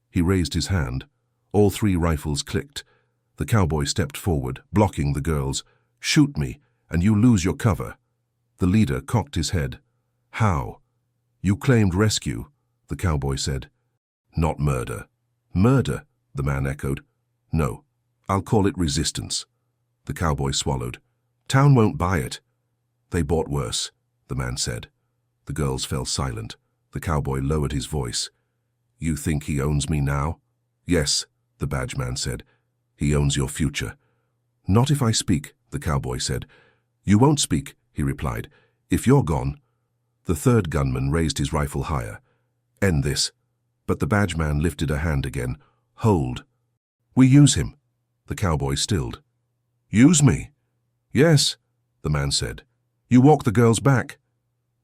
He raised his hand. All three rifles clicked. The cowboy stepped forward, blocking the girls. "Shoot me, and you lose your cover." The leader cocked his head. "How?" "You claimed rescue," the cowboy said. "Not murder." "Murder," the man echoed. "No, I'll call it resistance." The cowboy swallowed. "Town won't buy it." "They bought worse," the man said. The girls fell silent. The cowboy lowered his voice. "You think he owns me now?" "Yes," the badgeman said. "He owns your future." "Not if I speak," the cowboy said. "You won't speak," he replied. "If you're gone." The third gunman raised his rifle higher. "End this." But the badgeman lifted a hand again. "Hold." "We use him." The cowboy stilled. "Use me?" "Yes," the man said. "You walk the girls back."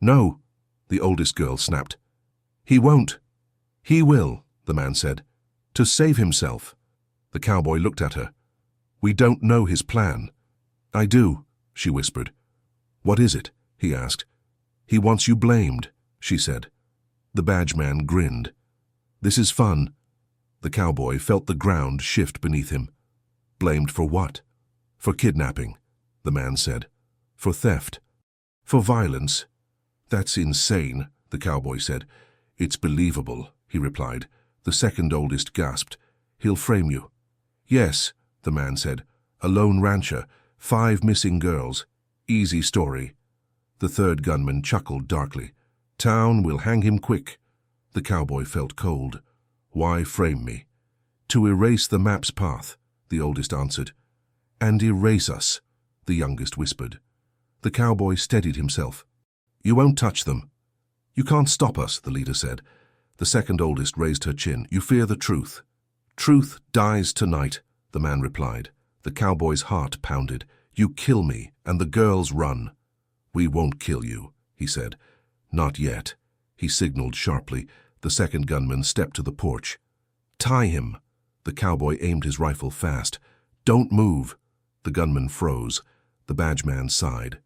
"No," the oldest girl snapped. "He won't." "He will," the man said. "To save himself." The cowboy looked at her. "We don't know his plan." "I do," she whispered. "What is it?" he asked. "He wants you blamed," she said. The badgeman grinned. "This is fun." The cowboy felt the ground shift beneath him. "Blamed for what?" "For kidnapping," the man said. "For theft." "For violence." "That's insane," the cowboy said. "It's believable," he replied. The second oldest gasped. "He'll frame you." "Yes," the man said. "A lone rancher, 5 missing girls. Easy story." The third gunman chuckled darkly. "Town will hang him quick." The cowboy felt cold. "Why frame me?" "To erase the map's path," the oldest answered. "And erase us," the youngest whispered. The cowboy steadied himself. "You won't touch them." "You can't stop us," the leader said. The second oldest raised her chin. "You fear the truth." "Truth dies tonight," the man replied. The cowboy's heart pounded. "You kill me, and the girls run." "We won't kill you," he said. "Not yet." He signaled sharply. The second gunman stepped to the porch. "Tie him." The cowboy aimed his rifle fast. "Don't move." The gunman froze. The badgeman sighed.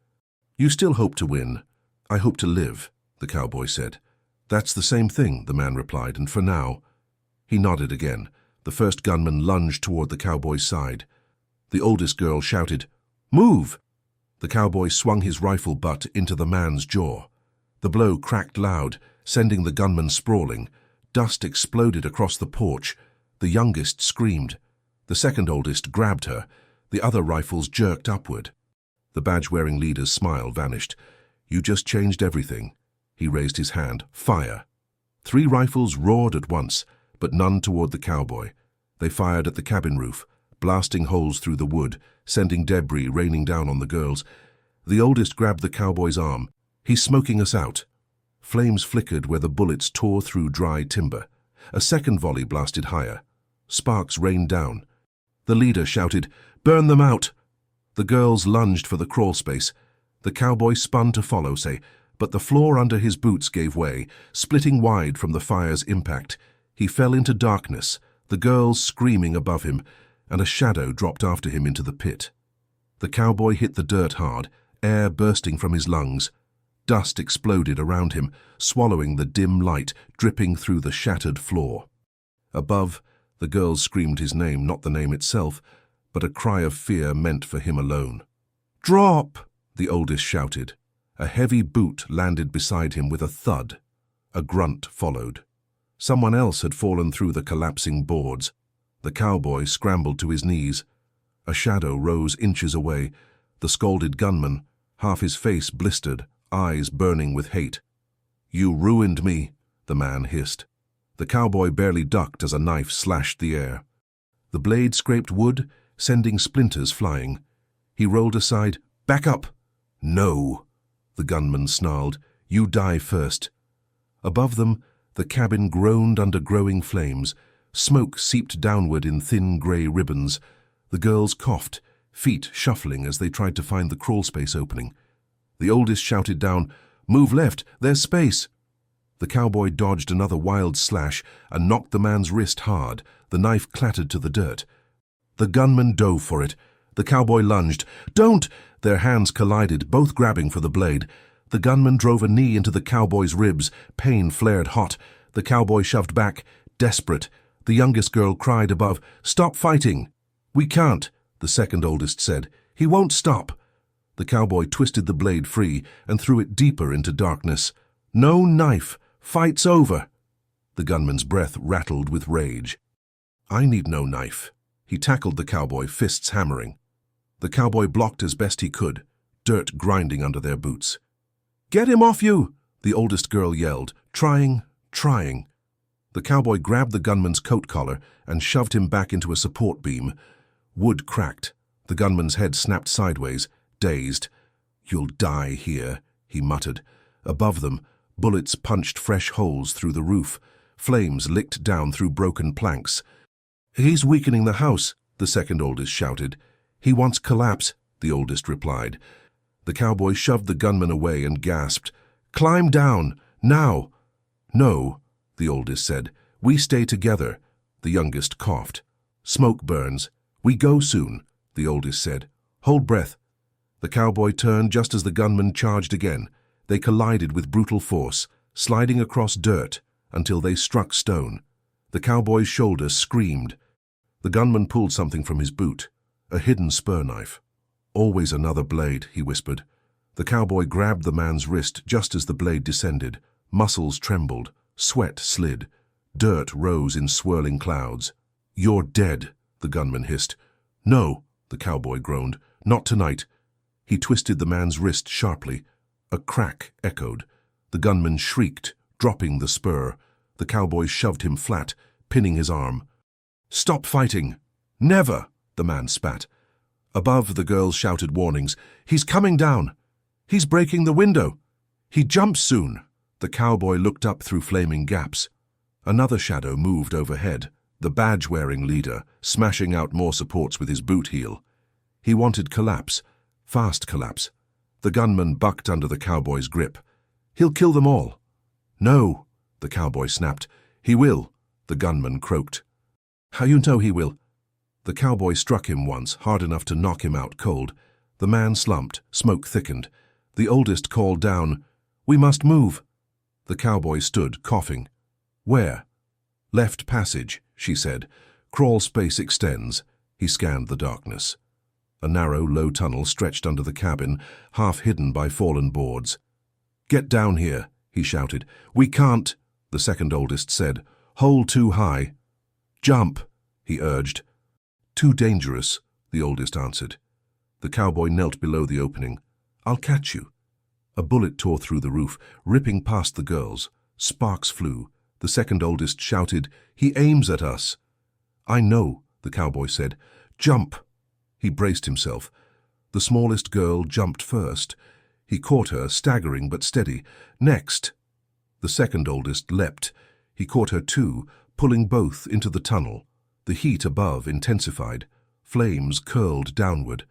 "You still hope to win." "I hope to live," the cowboy said. "That's the same thing," the man replied, "and for now." He nodded again. The first gunman lunged toward the cowboy's side. The oldest girl shouted, "Move!" The cowboy swung his rifle butt into the man's jaw. The blow cracked loud, sending the gunman sprawling. Dust exploded across the porch. The youngest screamed. The second oldest grabbed her. The other rifles jerked upward. The badge-wearing leader's smile vanished. "You just changed everything." He raised his hand. "Fire." 3 rifles roared at once, but none toward the cowboy. They fired at the cabin roof, blasting holes through the wood, sending debris raining down on the girls. The oldest grabbed the cowboy's arm. "He's smoking us out." Flames flickered where the bullets tore through dry timber. A second volley blasted higher. Sparks rained down. The leader shouted, "Burn them out!" The girls lunged for the crawl space. The cowboy spun to follow, but the floor under his boots gave way, splitting wide from the fire's impact. He fell into darkness, the girls screaming above him, and a shadow dropped after him into the pit. The cowboy hit the dirt hard, air bursting from his lungs. Dust exploded around him, swallowing the dim light dripping through the shattered floor. Above, the girls screamed his name, not the name itself, but a cry of fear meant for him alone. "Drop!" the oldest shouted. A heavy boot landed beside him with a thud. A grunt followed. Someone else had fallen through the collapsing boards. The cowboy scrambled to his knees. A shadow rose inches away. The scalded gunman, half his face blistered, eyes burning with hate. "You ruined me," the man hissed. The cowboy barely ducked as a knife slashed the air. The blade scraped wood, sending splinters flying. He rolled aside. "Back up!" "No!" the gunman snarled. "You die first." Above them, the cabin groaned under growing flames. Smoke seeped downward in thin grey ribbons. The girls coughed. feet shuffling as they tried to find the crawlspace opening. The oldest shouted down, "Move left, there's space!" The cowboy dodged another wild slash and knocked the man's wrist hard. The knife clattered to the dirt. The gunman dove for it. The cowboy lunged. "Don't!" Their hands collided, both grabbing for the blade. The gunman drove a knee into the cowboy's ribs. Pain flared hot. The cowboy shoved back, desperate. The youngest girl cried above, "Stop fighting!" "We can't," the second oldest said. "He won't stop." The cowboy twisted the blade free and threw it deeper into darkness. "No knife! Fight's over!" The gunman's breath rattled with rage. "I need no knife." He tackled the cowboy, fists hammering. The cowboy blocked as best he could, dirt grinding under their boots. "Get him off you!" the oldest girl yelled, trying. The cowboy grabbed the gunman's coat collar and shoved him back into a support beam. Wood cracked. The gunman's head snapped sideways, dazed. "You'll die here," he muttered. Above them, bullets punched fresh holes through the roof. Flames licked down through broken planks. "He's weakening the house," the second oldest shouted. "He wants collapse," the oldest replied. The cowboy shoved the gunman away and gasped, "Climb down, now!" "No," the oldest said. "We stay together." The youngest coughed. "Smoke burns. We go soon," the oldest said. "Hold breath." The cowboy turned just as the gunman charged again. They collided with brutal force, sliding across dirt until they struck stone. The cowboy's shoulder screamed. The gunman pulled something from his boot, a hidden spur knife. "Always another blade," he whispered. The cowboy grabbed the man's wrist just as the blade descended. Muscles trembled, sweat slid. Dirt rose in swirling clouds. "You're dead," the gunman hissed. "No," the cowboy groaned. "Not tonight." He twisted the man's wrist sharply. A crack echoed. The gunman shrieked, dropping the spur. The cowboy shoved him flat, pinning his arm. "Stop fighting!" "Never!" the man spat. Above, the girls shouted warnings. "He's coming down! He's breaking the window! He jumps soon!" The cowboy looked up through flaming gaps. Another shadow moved overhead, the badge-wearing leader, smashing out more supports with his boot heel. He wanted collapse, fast collapse. The gunman bucked under the cowboy's grip. "He'll kill them all." "No," the cowboy snapped. "He will," the gunman croaked. "How you know he will?" The cowboy struck him once, hard enough to knock him out cold. The man slumped, smoke thickened. The oldest called down, "We must move." The cowboy stood, coughing. "Where?" "Left passage," she said. "Crawl space extends." He scanned the darkness. A narrow, low tunnel stretched under the cabin, half hidden by fallen boards. "Get down here," he shouted. "We can't," the second oldest said. "Hole too high." "Jump," he urged. "Too dangerous," the oldest answered. The cowboy knelt below the opening. "I'll catch you." A bullet tore through the roof, ripping past the girls. Sparks flew. The second oldest shouted, "He aims at us." "I know," the cowboy said. "Jump." He braced himself. The smallest girl jumped first. He caught her, staggering but steady. "Next." The second oldest leapt. He caught her too, pulling both into the tunnel. The heat above intensified. Flames curled downward.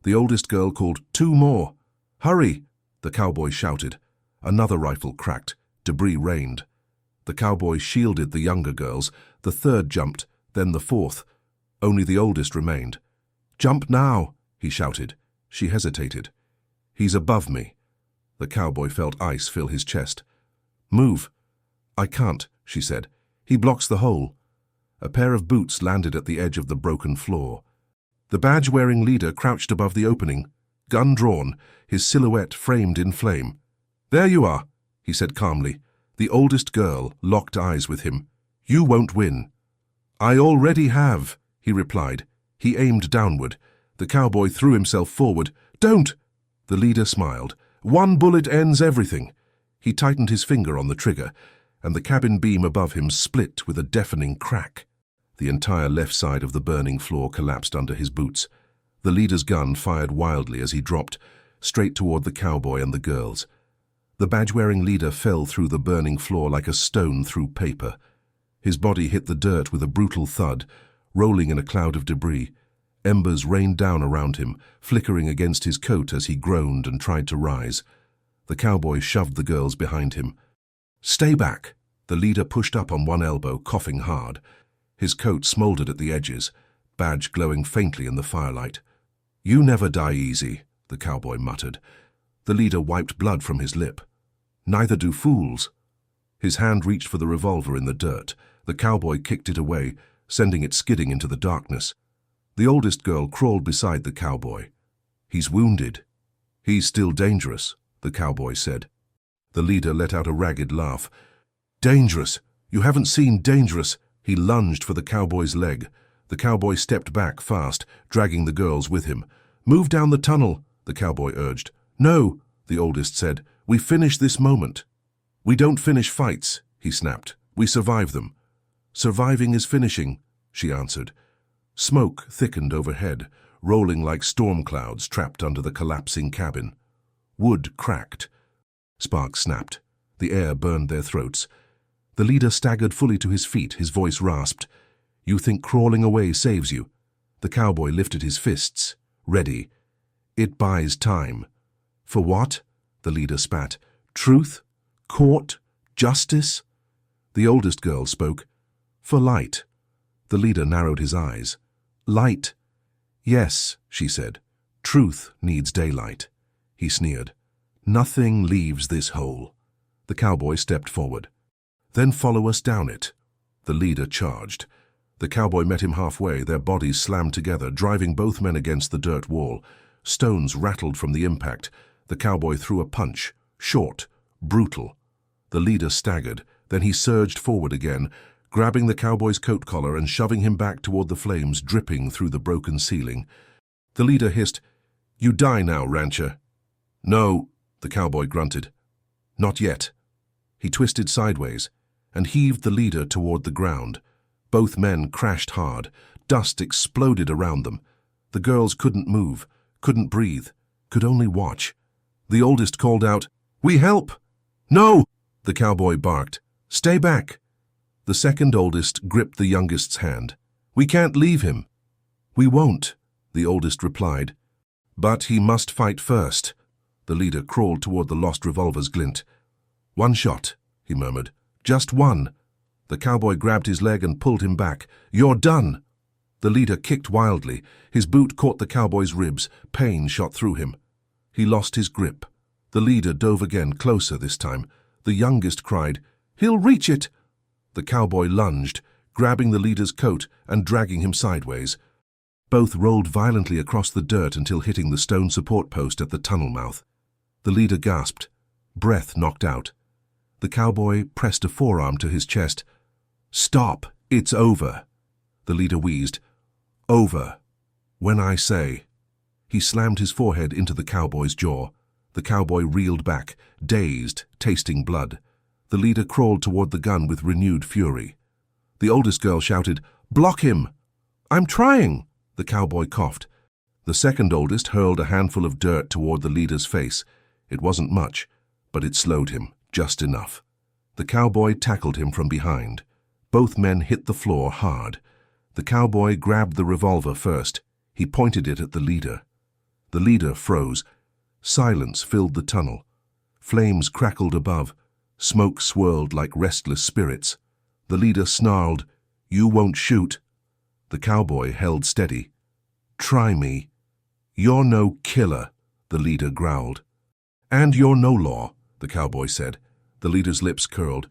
The oldest girl called, "Two more." "Hurry!" the cowboy shouted. Another rifle cracked. Debris rained. The cowboy shielded the younger girls. The third jumped, then the fourth. Only the oldest remained. "Jump now," he shouted. She hesitated. "He's above me." The cowboy felt ice fill his chest. "Move." "I can't," she said. "He blocks the hole." A pair of boots landed at the edge of the broken floor. The badge-wearing leader crouched above the opening, gun drawn, his silhouette framed in flame. "There you are," he said calmly. The oldest girl locked eyes with him. "You won't win." "I already have," he replied. He aimed downward. The cowboy threw himself forward. "Don't!" The leader smiled. "One bullet ends everything." He tightened his finger on the trigger, and the cabin beam above him split with a deafening crack. The entire left side of the burning floor collapsed under his boots. The leader's gun fired wildly as he dropped, straight toward the cowboy and the girls. The badge-wearing leader fell through the burning floor like a stone through paper. His body hit the dirt with a brutal thud, rolling in a cloud of debris. Embers rained down around him, flickering against his coat as he groaned and tried to rise. The cowboy shoved the girls behind him. "Stay back!" The leader pushed up on one elbow, coughing hard. His coat smoldered at the edges, badge glowing faintly in the firelight. "You never die easy," the cowboy muttered. The leader wiped blood from his lip. "Neither do fools." His hand reached for the revolver in the dirt. The cowboy kicked it away, sending it skidding into the darkness. The oldest girl crawled beside the cowboy. "He's wounded." "He's still dangerous," the cowboy said. The leader let out a ragged laugh. "Dangerous? You haven't seen dangerous." He lunged for the cowboy's leg. The cowboy stepped back fast, dragging the girls with him. "Move down the tunnel," the cowboy urged. "No," the oldest said. "We finish this moment." "We don't finish fights," he snapped. "We survive them." "Surviving is finishing," she answered. Smoke thickened overhead, rolling like storm clouds trapped under the collapsing cabin. Wood cracked. Sparks snapped. The air burned their throats. The leader staggered fully to his feet, his voice rasped. "You think crawling away saves you?" The cowboy lifted his fists. "Ready." "It buys time." "For what?" the leader spat. "Truth? Court? Justice?" The oldest girl spoke. "For light." The leader narrowed his eyes. "Light?" "Yes," she said. "Truth needs daylight." He sneered. "Nothing leaves this hole." The cowboy stepped forward. "Then follow us down it." The leader charged. The cowboy met him halfway, their bodies slammed together, driving both men against the dirt wall. Stones rattled from the impact. The cowboy threw a punch, short, brutal. The leader staggered, then he surged forward again, grabbing the cowboy's coat collar and shoving him back toward the flames dripping through the broken ceiling. The leader hissed, "You die now, rancher." "No," the cowboy grunted. "Not yet." He twisted sideways and heaved the leader toward the ground. Both men crashed hard. Dust exploded around them. The girls couldn't move, couldn't breathe, could only watch. The oldest called out, "We help!" "No!" the cowboy barked. "Stay back!" The second oldest gripped the youngest's hand. "We can't leave him." "We won't," the oldest replied. "But he must fight first." The leader crawled toward the lost revolver's glint. "One shot," he murmured. "Just one." The cowboy grabbed his leg and pulled him back. "You're done." The leader kicked wildly. His boot caught the cowboy's ribs. Pain shot through him. He lost his grip. The leader dove again, closer this time. The youngest cried, "He'll reach it!" The cowboy lunged, grabbing the leader's coat and dragging him sideways. Both rolled violently across the dirt until hitting the stone support post at the tunnel mouth. The leader gasped, breath knocked out. The cowboy pressed a forearm to his chest. "Stop! It's over!" The leader wheezed. "Over. When I say." He slammed his forehead into the cowboy's jaw. The cowboy reeled back, dazed, tasting blood. The leader crawled toward the gun with renewed fury. The oldest girl shouted, "Block him!" "I'm trying!" The cowboy coughed. The second oldest hurled a handful of dirt toward the leader's face. It wasn't much, but it slowed him, just enough. The cowboy tackled him from behind. Both men hit the floor hard. The cowboy grabbed the revolver first. He pointed it at the leader. The leader froze. Silence filled the tunnel. Flames crackled above. Smoke swirled like restless spirits. The leader snarled, "You won't shoot." The cowboy held steady. "Try me." "You're no killer," the leader growled. "And you're no law," the cowboy said. The leader's lips curled.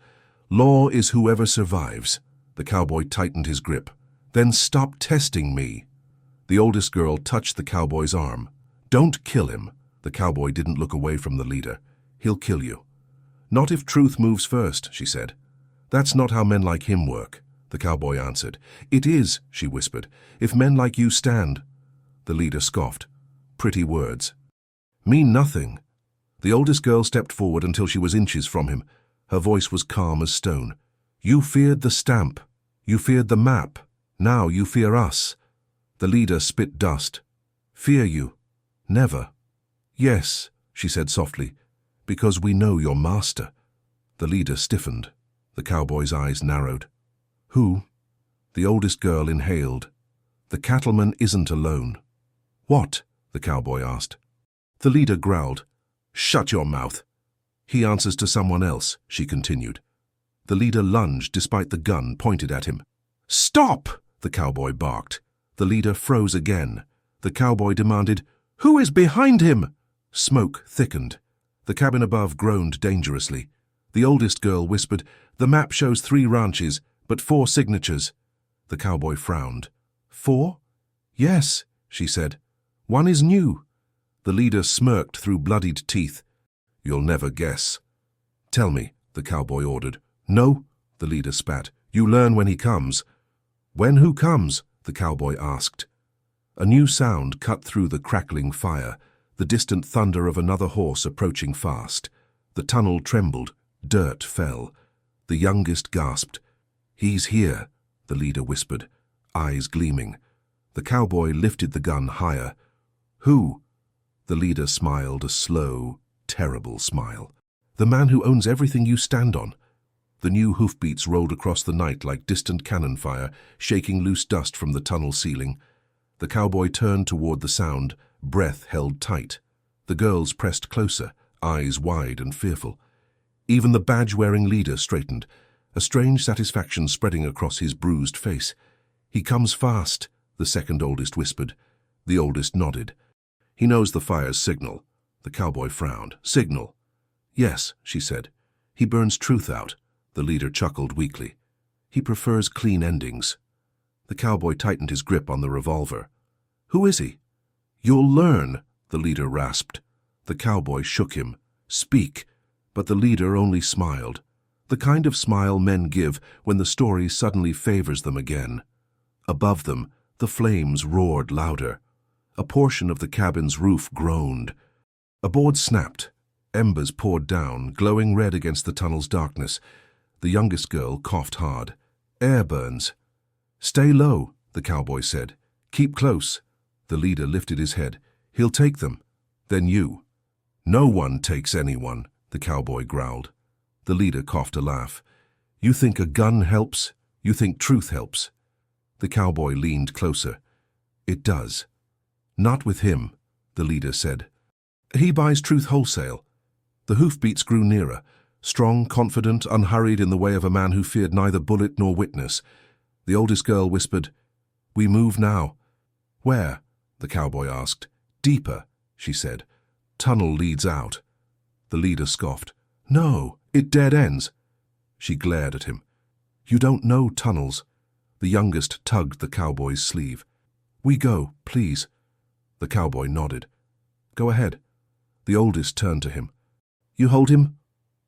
"Law is whoever survives." The cowboy tightened his grip. "Then stop testing me." The oldest girl touched the cowboy's arm. "Don't kill him." The cowboy didn't look away from the leader. "He'll kill you." "Not if truth moves first," she said. "That's not how men like him work," the cowboy answered. "It is," she whispered, "if men like you stand." The leader scoffed. "Pretty words." "Mean nothing." The oldest girl stepped forward until she was inches from him. Her voice was calm as stone. "You feared the stamp. You feared the map. Now you fear us." The leader spit dust. "Fear you? Never." "Yes," she said softly, "because we know your master." The leader stiffened. The cowboy's eyes narrowed. "Who?" The oldest girl inhaled. The cattleman isn't alone. What? The cowboy asked. The leader growled. Shut your mouth. He answers to someone else, she continued. The leader lunged despite the gun pointed at him. Stop! The cowboy barked. The leader froze again. The cowboy demanded, Who is behind him? Smoke thickened. The cabin above groaned dangerously. The oldest girl whispered, The map shows 3 ranches, but 4 signatures. The cowboy frowned. 4? Yes, she said. 1 is new. The leader smirked through bloodied teeth. You'll never guess. Tell me, the cowboy ordered. No, the leader spat. You learn when he comes. When who comes? The cowboy asked. A new sound cut through the crackling fire, the distant thunder of another horse approaching fast. The tunnel trembled. Dirt fell. The youngest gasped. He's here, the leader whispered, eyes gleaming. The cowboy lifted the gun higher. Who? The leader smiled a slow, terrible smile. The man who owns everything you stand on. The new hoofbeats rolled across the night like distant cannon fire, shaking loose dust from the tunnel ceiling. The cowboy turned toward the sound, breath held tight. The girls pressed closer, eyes wide and fearful. Even the badge-wearing leader straightened, a strange satisfaction spreading across his bruised face. He comes fast, the second oldest whispered. The oldest nodded. He knows the fire's signal. The cowboy frowned. Signal? Yes, she said. He burns truth out. The leader chuckled weakly. He prefers clean endings. The cowboy tightened his grip on the revolver. Who is he? You'll learn, the leader rasped. The cowboy shook him. Speak. But the leader only smiled. The kind of smile men give when the story suddenly favors them again. Above them, the flames roared louder. A portion of the cabin's roof groaned. A board snapped. Embers poured down, glowing red against the tunnel's darkness. The youngest girl coughed hard. Air burns. Stay low, the cowboy said. Keep close. The leader lifted his head. He'll take them. Then you. No one takes anyone, the cowboy growled. The leader coughed a laugh. You think a gun helps? You think truth helps? The cowboy leaned closer. It does. Not with him, the leader said. He buys truth wholesale. The hoofbeats grew nearer, strong, confident, unhurried in the way of a man who feared neither bullet nor witness. The oldest girl whispered, We move now. Where? The cowboy asked. Deeper, she said. Tunnel leads out. The leader scoffed. No, it dead ends. She glared at him. You don't know tunnels. The youngest tugged the cowboy's sleeve. We go, please. The cowboy nodded. Go ahead. The oldest turned to him. You hold him?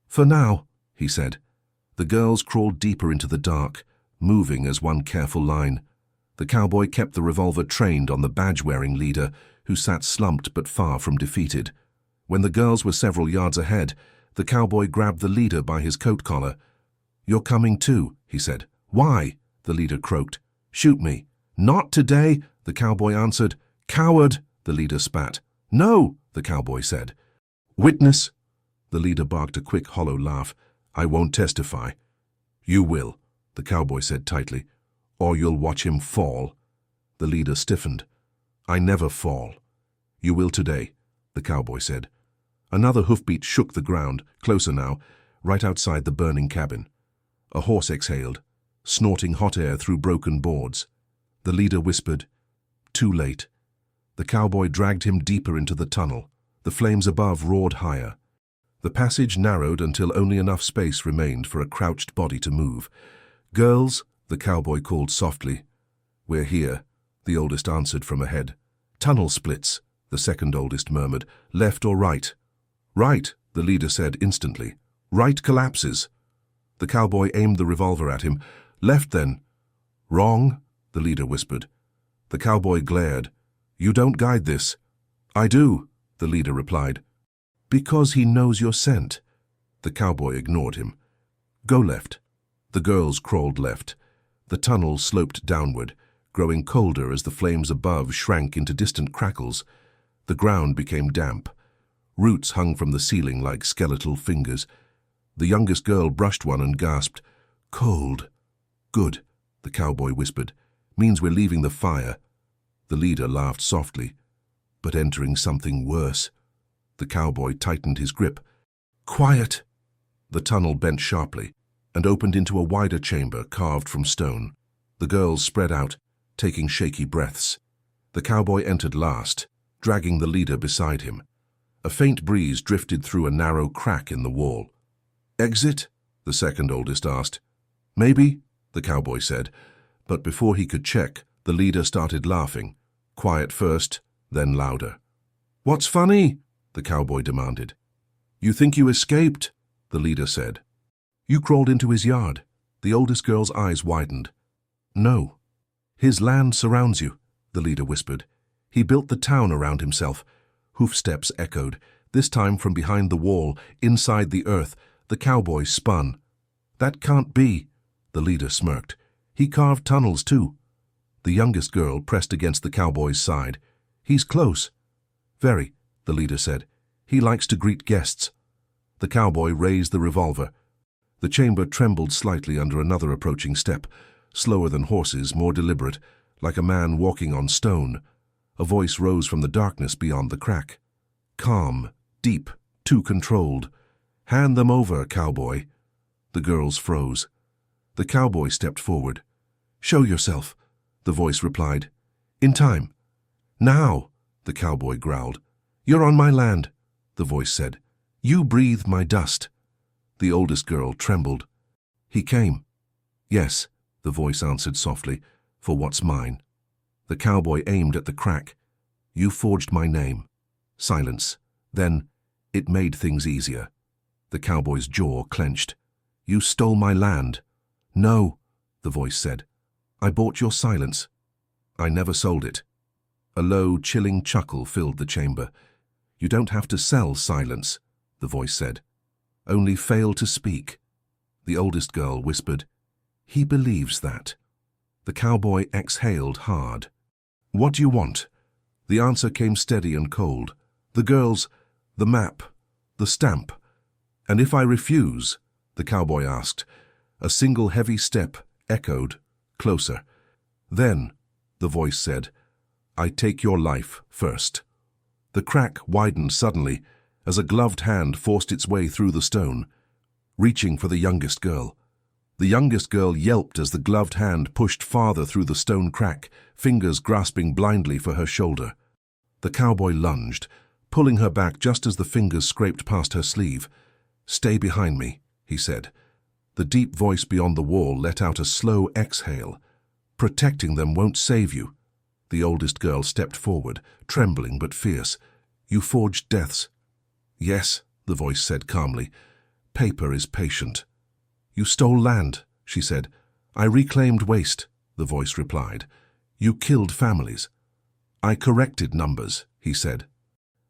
For now, he said. The girls crawled deeper into the dark, moving as one careful line. The cowboy kept the revolver trained on the badge-wearing leader, who sat slumped but far from defeated. When the girls were several yards ahead, the cowboy grabbed the leader by his coat collar. You're coming too, he said. Why? The leader croaked. Shoot me. Not today, the cowboy answered. Coward, the leader spat. No, the cowboy said. Witness. The leader barked a quick, hollow laugh. I won't testify. You will, the cowboy said tightly, or you'll watch him fall. The leader stiffened. I never fall. You will today, the cowboy said. Another hoofbeat shook the ground, closer now, right outside the burning cabin. A horse exhaled, snorting hot air through broken boards. The leader whispered, Too late. The cowboy dragged him deeper into the tunnel. The flames above roared higher. The passage narrowed until only enough space remained for a crouched body to move. Girls, the cowboy called softly. We're here, the oldest answered from ahead. Tunnel splits, the second oldest murmured. Left or right? Right, the leader said instantly. Right collapses. The cowboy aimed the revolver at him. Left then. Wrong, the leader whispered. The cowboy glared. You don't guide this. I do, the leader replied. Because he knows your scent. The cowboy ignored him. Go left. The girls crawled left. The tunnel sloped downward, growing colder as the flames above shrank into distant crackles. The ground became damp. Roots hung from the ceiling like skeletal fingers. The youngest girl brushed one and gasped. Cold. Good, the cowboy whispered. Means we're leaving the fire. The leader laughed softly, but entering something worse. The cowboy tightened his grip. "Quiet!" The tunnel bent sharply and opened into a wider chamber carved from stone. The girls spread out, taking shaky breaths. The cowboy entered last, dragging the leader beside him. A faint breeze drifted through a narrow crack in the wall. "Exit?" the second oldest asked. "Maybe," the cowboy said, but before he could check, the leader started laughing, quiet first, then louder. "What's funny?" the cowboy demanded. "You think you escaped?" the leader said. "You crawled into his yard." The oldest girl's eyes widened. "No. His land surrounds you," the leader whispered. "He built the town around himself." Hoofsteps echoed, this time from behind the wall, inside the earth. The cowboy spun. "That can't be," the leader smirked. "He carved tunnels too." The youngest girl pressed against the cowboy's side. "He's close." "Very," the leader said. "He likes to greet guests." The cowboy raised the revolver. The chamber trembled slightly under another approaching step, slower than horses, more deliberate, like a man walking on stone. A voice rose from the darkness beyond the crack. Calm, deep, too controlled. "Hand them over, cowboy." The girls froze. The cowboy stepped forward. "Show yourself," the voice replied. "In time." "Now," the cowboy growled. "You're on my land," the voice said. "You breathe my dust." The oldest girl trembled. "He came." "Yes," the voice answered softly, "for what's mine." The cowboy aimed at the crack. "You forged my name." Silence. Then, "It made things easier." The cowboy's jaw clenched. "You stole my land." "No," the voice said. "I bought your silence." "I never sold it." A low, chilling chuckle filled the chamber. "You don't have to sell silence," the voice said. "Only fail to speak." The oldest girl whispered, "He believes that." The cowboy exhaled hard. "What do you want?" The answer came steady and cold. "The girls, the map, the stamp." "And if I refuse?" the cowboy asked. A single heavy step echoed, closer. "Then," the voice said, "I take your life first." The crack widened suddenly as a gloved hand forced its way through the stone, reaching for the youngest girl. The youngest girl yelped as the gloved hand pushed farther through the stone crack, fingers grasping blindly for her shoulder. The cowboy lunged, pulling her back just as the fingers scraped past her sleeve. "Stay behind me," he said. The deep voice beyond the wall let out a slow exhale. "Protecting them won't save you." The oldest girl stepped forward, trembling but fierce. "You forged deaths." "Yes," the voice said calmly. "Paper is patient." "You stole land," she said. "I reclaimed waste," the voice replied. "You killed families." "I corrected numbers," he said.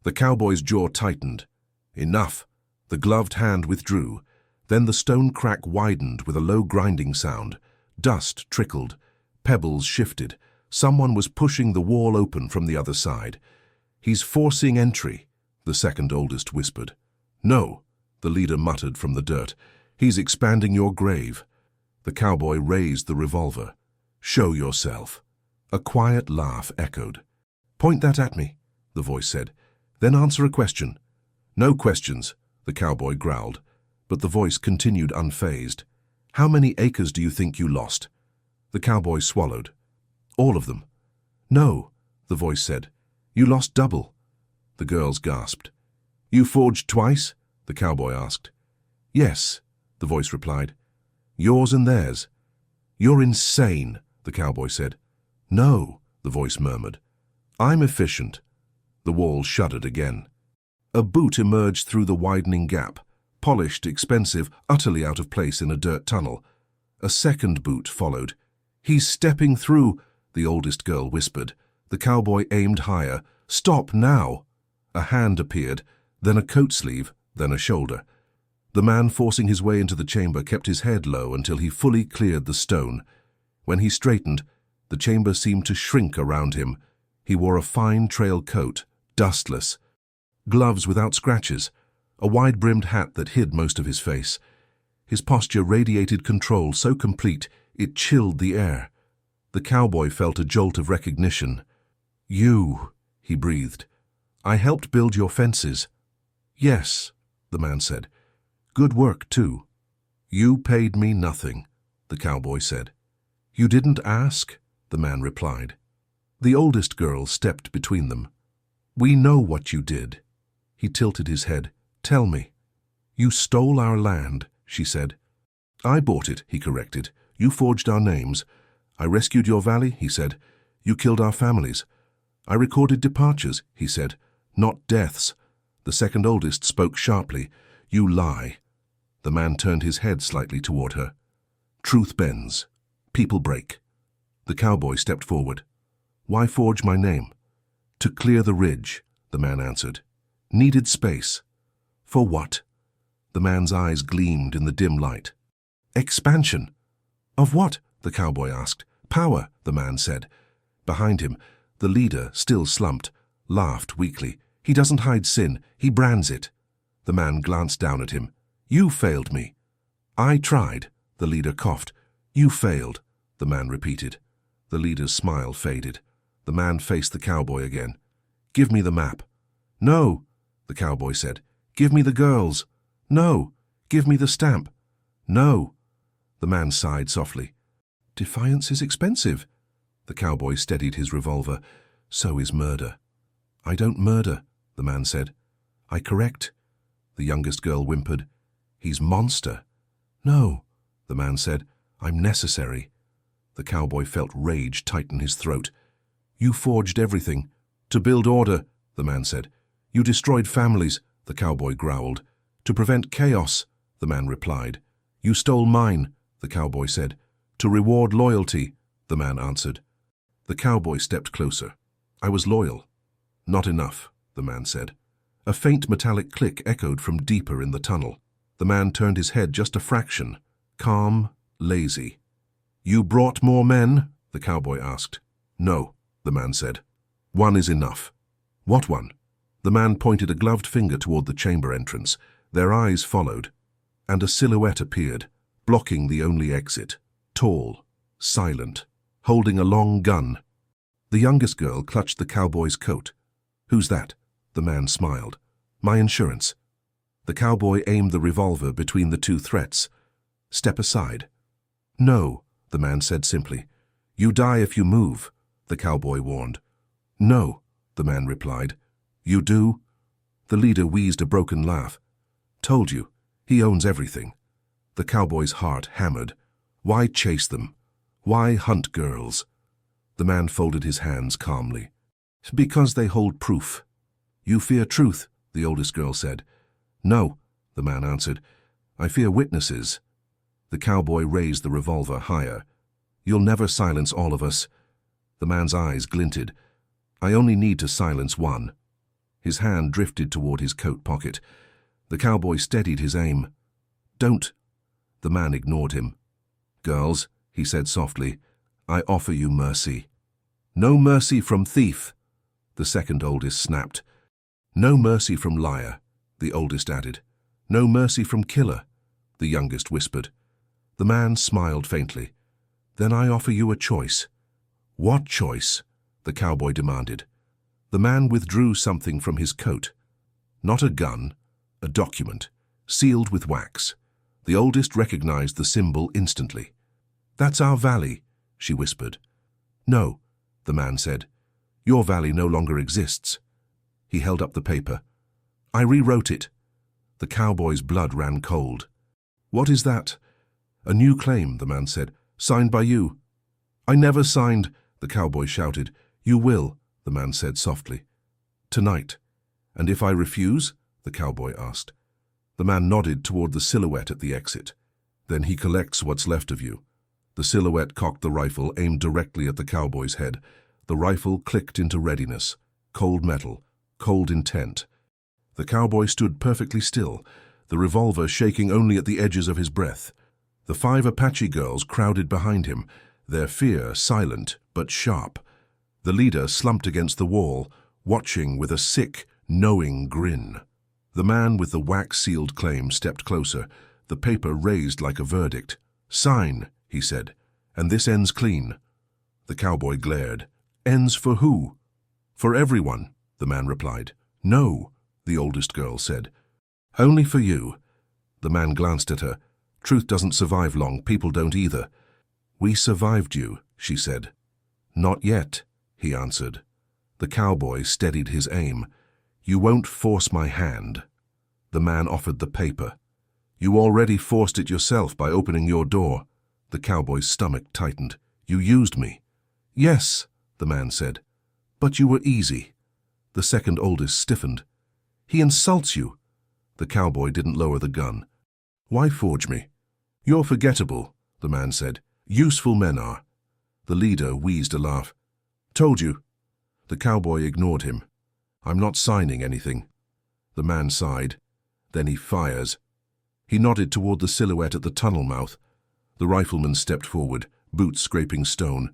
The cowboy's jaw tightened. "Enough." The gloved hand withdrew. Then the stone crack widened with a low grinding sound. Dust trickled. Pebbles shifted. Someone was pushing the wall open from the other side. "He's forcing entry," the second oldest whispered. "No," the leader muttered from the dirt. "He's expanding your grave." The cowboy raised the revolver. "Show yourself." A quiet laugh echoed. "Point that at me," the voice said. "Then answer a question." "No questions," the cowboy growled, but the voice continued unfazed. "How many acres do you think you lost?" The cowboy swallowed. "All of them." "No," the voice said. "You lost double." The girls gasped. "You forged twice?" the cowboy asked. "Yes," the voice replied. "Yours and theirs." "You're insane," the cowboy said. "No," the voice murmured. "I'm efficient." The wall shuddered again. A boot emerged through the widening gap, polished, expensive, utterly out of place in a dirt tunnel. A second boot followed. "He's stepping through," the oldest girl whispered. The cowboy aimed higher. "Stop now!" A hand appeared, then a coat sleeve, then a shoulder. The man forcing his way into the chamber kept his head low until he fully cleared the stone. When he straightened, the chamber seemed to shrink around him. He wore a fine trail coat, dustless, gloves without scratches, a wide-brimmed hat that hid most of his face. His posture radiated control so complete it chilled the air. The cowboy felt a jolt of recognition. You, he breathed. I helped build your fences. Yes, the man said. Good work, too. You paid me nothing, the cowboy said. You didn't ask, the man replied. The oldest girl stepped between them. We know what you did. He tilted his head. Tell me. You stole our land, she said. I bought it, he corrected. You forged our names. I rescued your valley, he said. You killed our families. I recorded departures, he said, not deaths. The second oldest spoke sharply. You lie. The man turned his head slightly toward her. Truth bends. People break. The cowboy stepped forward. Why forge my name? To clear the ridge, the man answered. Needed space. For what? The man's eyes gleamed in the dim light. Expansion. Of what? The cowboy asked. Power, the man said. Behind him, the leader, still slumped, laughed weakly. He doesn't hide sin, he brands it. The man glanced down at him. You failed me. I tried, the leader coughed. You failed, the man repeated. The leader's smile faded. The man faced the cowboy again. Give me the map. No, the cowboy said. Give me the girls. No. Give me the stamp. No. The man sighed softly. Defiance is expensive. The cowboy steadied his revolver. So is murder. I don't murder, the man said. I correct. The youngest girl whimpered. He's monster. No, the man said. I'm necessary. The cowboy felt rage tighten his throat. You forged everything. To build order, the man said. You destroyed families, the cowboy growled. To prevent chaos, the man replied. You stole mine, the cowboy said. To reward loyalty, the man answered. The cowboy stepped closer. I was loyal. Not enough, the man said. A faint metallic click echoed from deeper in the tunnel. The man turned his head just a fraction, calm, lazy. You brought more men? The cowboy asked. No, the man said. One is enough. What one? The man pointed a gloved finger toward the chamber entrance. Their eyes followed, and a silhouette appeared, blocking the only exit. Tall, silent, holding a long gun. The youngest girl clutched the cowboy's coat. Who's that? The man smiled. My insurance. The cowboy aimed the revolver between the two threats. Step aside. No, the man said simply. You die if you move, the cowboy warned. No, the man replied. You do? The leader wheezed a broken laugh. Told you, he owns everything. The cowboy's heart hammered. Why chase them? Why hunt girls? The man folded his hands calmly. Because they hold proof. You fear truth, the oldest girl said. No, the man answered. I fear witnesses. The cowboy raised the revolver higher. You'll never silence all of us. The man's eyes glinted. I only need to silence one. His hand drifted toward his coat pocket. The cowboy steadied his aim. Don't. The man ignored him. Girls, he said softly, I offer you mercy. No mercy from thief, the second oldest snapped. No mercy from liar, the oldest added. No mercy from killer, the youngest whispered. The man smiled faintly. Then I offer you a choice. What choice? The cowboy demanded. The man withdrew something from his coat. Not a gun, a document, sealed with wax. The oldest recognized the symbol instantly. That's our valley, she whispered. No, the man said. Your valley no longer exists. He held up the paper. I rewrote it. The cowboy's blood ran cold. What is that? A new claim, the man said. Signed by you. I never signed, the cowboy shouted. You will, the man said softly. Tonight. And if I refuse? The cowboy asked. The man nodded toward the silhouette at the exit. Then he collects what's left of you. The silhouette cocked the rifle, aimed directly at the cowboy's head. The rifle clicked into readiness. Cold metal, cold intent. The cowboy stood perfectly still, the revolver shaking only at the edges of his breath. The 5 Apache girls crowded behind him, their fear silent but sharp. The leader slumped against the wall, watching with a sick, knowing grin. The man with the wax-sealed claim stepped closer, the paper raised like a verdict. Sign, he said, and this ends clean. The cowboy glared. Ends for who? For everyone, the man replied. No, the oldest girl said. Only for you. The man glanced at her. Truth doesn't survive long, people don't either. We survived you, she said. Not yet, he answered. The cowboy steadied his aim. You won't force my hand. The man offered the paper. You already forced it yourself by opening your door. The cowboy's stomach tightened. You used me. Yes, the man said. But you were easy. The second oldest stiffened. He insults you. The cowboy didn't lower the gun. Why forge me? You're forgettable, the man said. Useful men are. The leader wheezed a laugh. Told you. The cowboy ignored him. I'm not signing anything. The man sighed. Then he fires. He nodded toward the silhouette at the tunnel mouth. The rifleman stepped forward, boots scraping stone.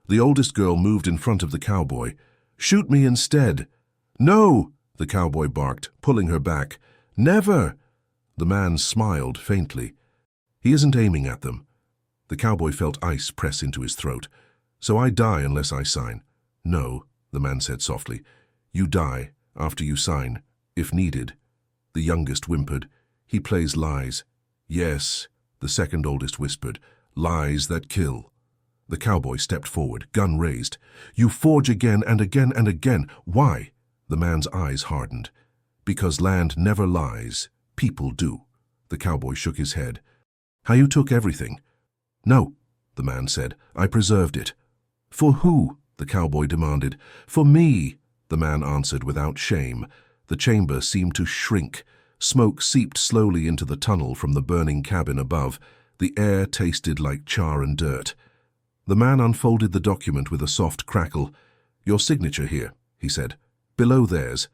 The oldest girl moved in front of the cowboy. Shoot me instead. No, the cowboy barked, pulling her back. Never. The man smiled faintly. He isn't aiming at them. The cowboy felt ice press into his throat. So I die unless I sign. No, the man said softly. You die after you sign, if needed. The youngest whimpered. He plays lies. Yes, the second oldest whispered. Lies that kill. The cowboy stepped forward, gun raised. You forge again and again and again. Why? The man's eyes hardened. Because land never lies. People do. The cowboy shook his head. How you took everything? No, the man said. I preserved it. For who? The cowboy demanded. For me, the man answered without shame. The chamber seemed to shrink. Smoke seeped slowly into the tunnel from the burning cabin above. The air tasted like char and dirt. The man unfolded the document with a soft crackle. Your signature here, he said. Below theirs.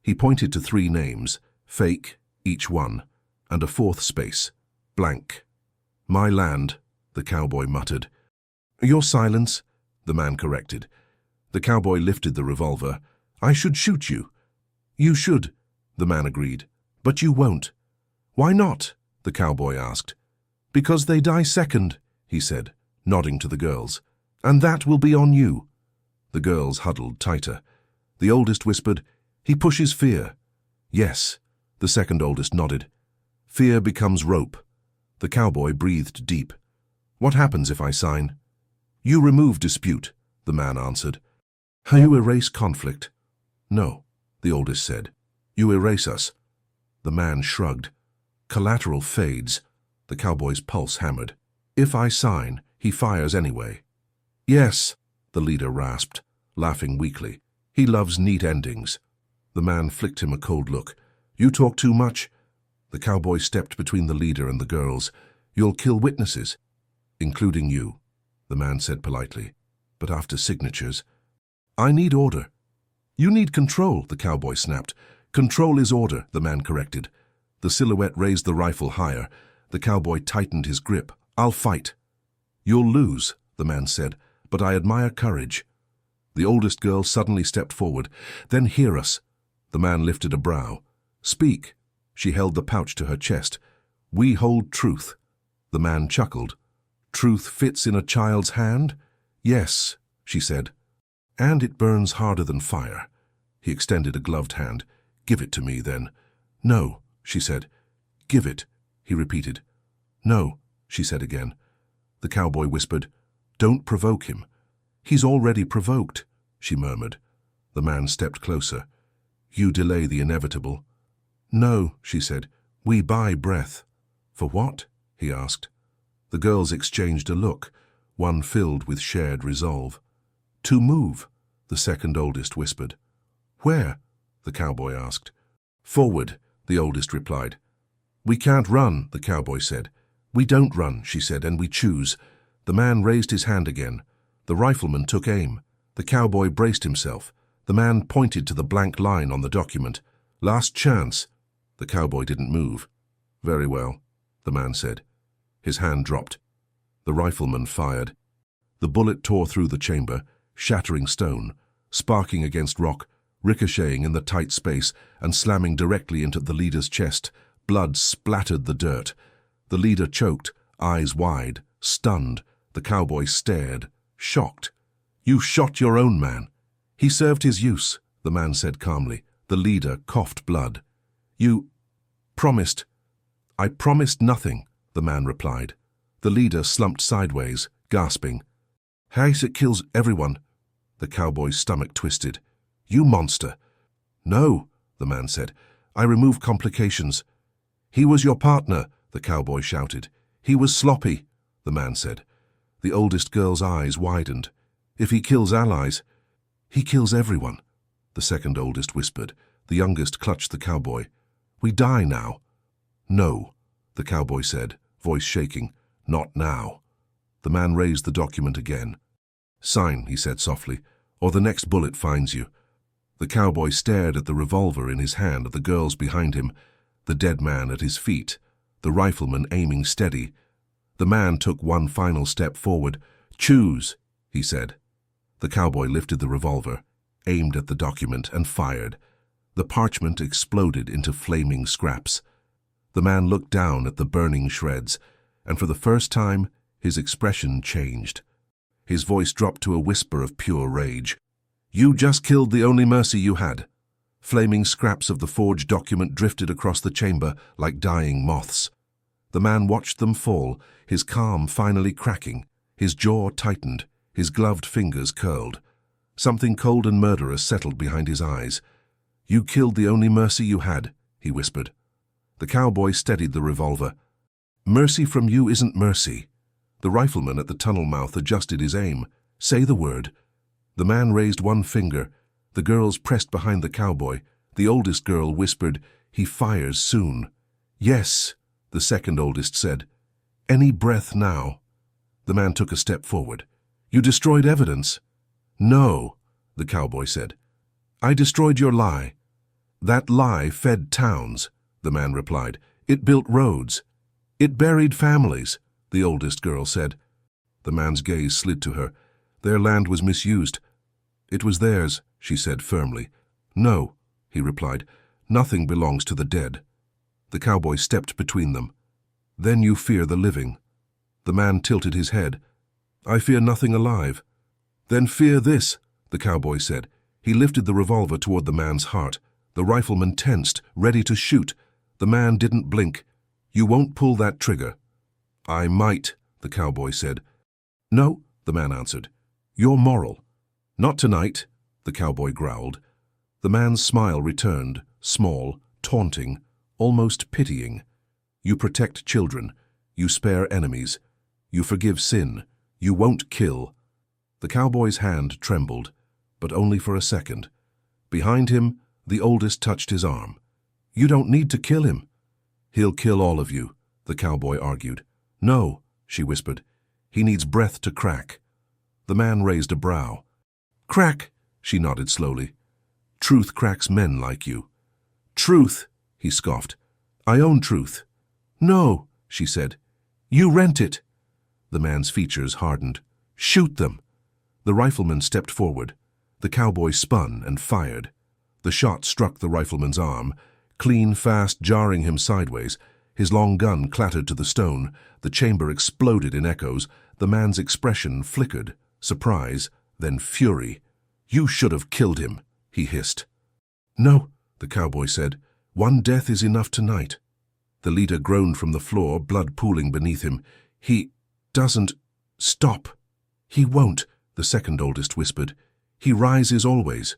He pointed to 3 names, fake, each one, and a 4th space, blank. My land, the cowboy muttered. Your silence, the man corrected. The cowboy lifted the revolver. I should shoot you. You should, the man agreed. But you won't. Why not? The cowboy asked. Because they die second, he said, nodding to the girls. And that will be on you. The girls huddled tighter. The oldest whispered, He pushes fear. Yes, the second oldest nodded. Fear becomes rope. The cowboy breathed deep. What happens if I sign? You remove dispute, the man answered. You erase conflict. No, the oldest said. You erase us. The man shrugged. Collateral fades. The cowboy's pulse hammered. If I sign, he fires anyway. Yes, the leader rasped, laughing weakly. He loves neat endings. The man flicked him a cold look. You talk too much. The cowboy stepped between the leader and the girls. You'll kill witnesses. Including you, the man said politely. But after signatures. I need order. You need control, the cowboy snapped. Control is order, the man corrected. The silhouette raised the rifle higher. The cowboy tightened his grip. I'll fight. You'll lose, the man said, but I admire courage. The oldest girl suddenly stepped forward. Then hear us. The man lifted a brow. Speak. She held the pouch to her chest. We hold truth. The man chuckled. Truth fits in a child's hand? Yes, she said. And it burns harder than fire. He extended a gloved hand. Give it to me, then. No, she said. Give it, he repeated. No, she said again. The cowboy whispered. Don't provoke him. He's already provoked, she murmured. The man stepped closer. You delay the inevitable. No, she said. We buy breath. For what? He asked. The girls exchanged a look, one filled with shared resolve. To move, the second oldest whispered. Where? The cowboy asked. Forward, the oldest replied. We can't run, the cowboy said. We don't run, she said, and we choose. The man raised his hand again. The rifleman took aim. The cowboy braced himself. The man pointed to the blank line on the document. Last chance. The cowboy didn't move. Very well, the man said. His hand dropped. The rifleman fired. The bullet tore through the chamber, shattering stone, sparking against rock, ricocheting in the tight space and slamming directly into the leader's chest. Blood splattered the dirt. The leader choked, eyes wide, stunned. The cowboy stared, shocked. You shot your own man. He served his use, the man said calmly. The leader coughed blood. You promised. I promised nothing, the man replied. The leader slumped sideways, gasping. It kills everyone. The cowboy's stomach twisted. You monster. No, the man said. I remove complications. He was your partner, the cowboy shouted. He was sloppy, the man said. The oldest girl's eyes widened. If he kills allies, he kills everyone, the second oldest whispered. The youngest clutched the cowboy. We die now. No, the cowboy said, voice shaking. Not now. The man raised the document again. Sign, he said softly, or the next bullet finds you. The cowboy stared at the revolver in his hand at the girls behind him, the dead man at his feet, the rifleman aiming steady. The man took one final step forward. Choose, he said. The cowboy lifted the revolver, aimed at the document, and fired. The parchment exploded into flaming scraps. The man looked down at the burning shreds, and for the first time, his expression changed. His voice dropped to a whisper of pure rage. You just killed the only mercy you had. Flaming scraps of the forged document drifted across the chamber like dying moths. The man watched them fall, his calm finally cracking. His jaw tightened, his gloved fingers curled. Something cold and murderous settled behind his eyes. You killed the only mercy you had, he whispered. The cowboy steadied the revolver. Mercy from you isn't mercy. The rifleman at the tunnel mouth adjusted his aim. Say the word. The man raised one finger. The girls pressed behind the cowboy. The oldest girl whispered, He fires soon. Yes, the second oldest said. Any breath now. The man took a step forward. You destroyed evidence. No, the cowboy said. I destroyed your lie. That lie fed towns, the man replied. It built roads. It buried families, the oldest girl said. The man's gaze slid to her. Their land was misused. It was theirs, she said firmly. No, he replied. Nothing belongs to the dead. The cowboy stepped between them. Then you fear the living. The man tilted his head. I fear nothing alive. Then fear this, the cowboy said. He lifted the revolver toward the man's heart. The rifleman tensed, ready to shoot. The man didn't blink. You won't pull that trigger. I might, the cowboy said. No, the man answered. You're moral. Not tonight, the cowboy growled. The man's smile returned, small, taunting, almost pitying. You protect children. You spare enemies. You forgive sin. You won't kill. The cowboy's hand trembled, but only for a second. Behind him, the oldest touched his arm. You don't need to kill him. He'll kill all of you, the cowboy argued. No, she whispered. He needs breath to crack. The man raised a brow. Crack, she nodded slowly. Truth cracks men like you. Truth, he scoffed. I own truth. No, she said. You rent it. The man's features hardened. Shoot them. The rifleman stepped forward. The cowboy spun and fired. The shot struck the rifleman's arm, clean, fast, jarring him sideways. His long gun clattered to the stone. The chamber exploded in echoes. The man's expression flickered, surprise, then fury. You should have killed him, he hissed. No, the cowboy said. One death is enough tonight. The leader groaned from the floor, blood pooling beneath him. He doesn't stop. He won't, the second oldest whispered. He rises always.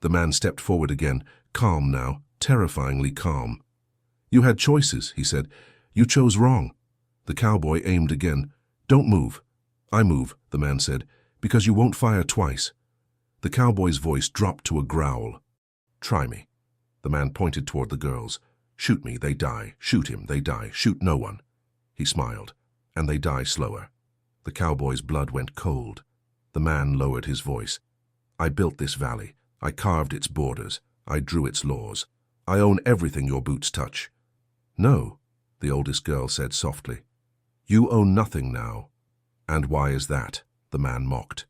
The man stepped forward again, calm now, terrifyingly calm. You had choices, he said. You chose wrong. The cowboy aimed again. Don't move. I move, the man said, because you won't fire twice. The cowboy's voice dropped to a growl. Try me. The man pointed toward the girls. Shoot me, they die. Shoot him, they die. Shoot no one. He smiled. And they die slower. The cowboy's blood went cold. The man lowered his voice. I built this valley. I carved its borders. I drew its laws. I own everything your boots touch. No, the oldest girl said softly. You own nothing now. And why is that? The man mocked.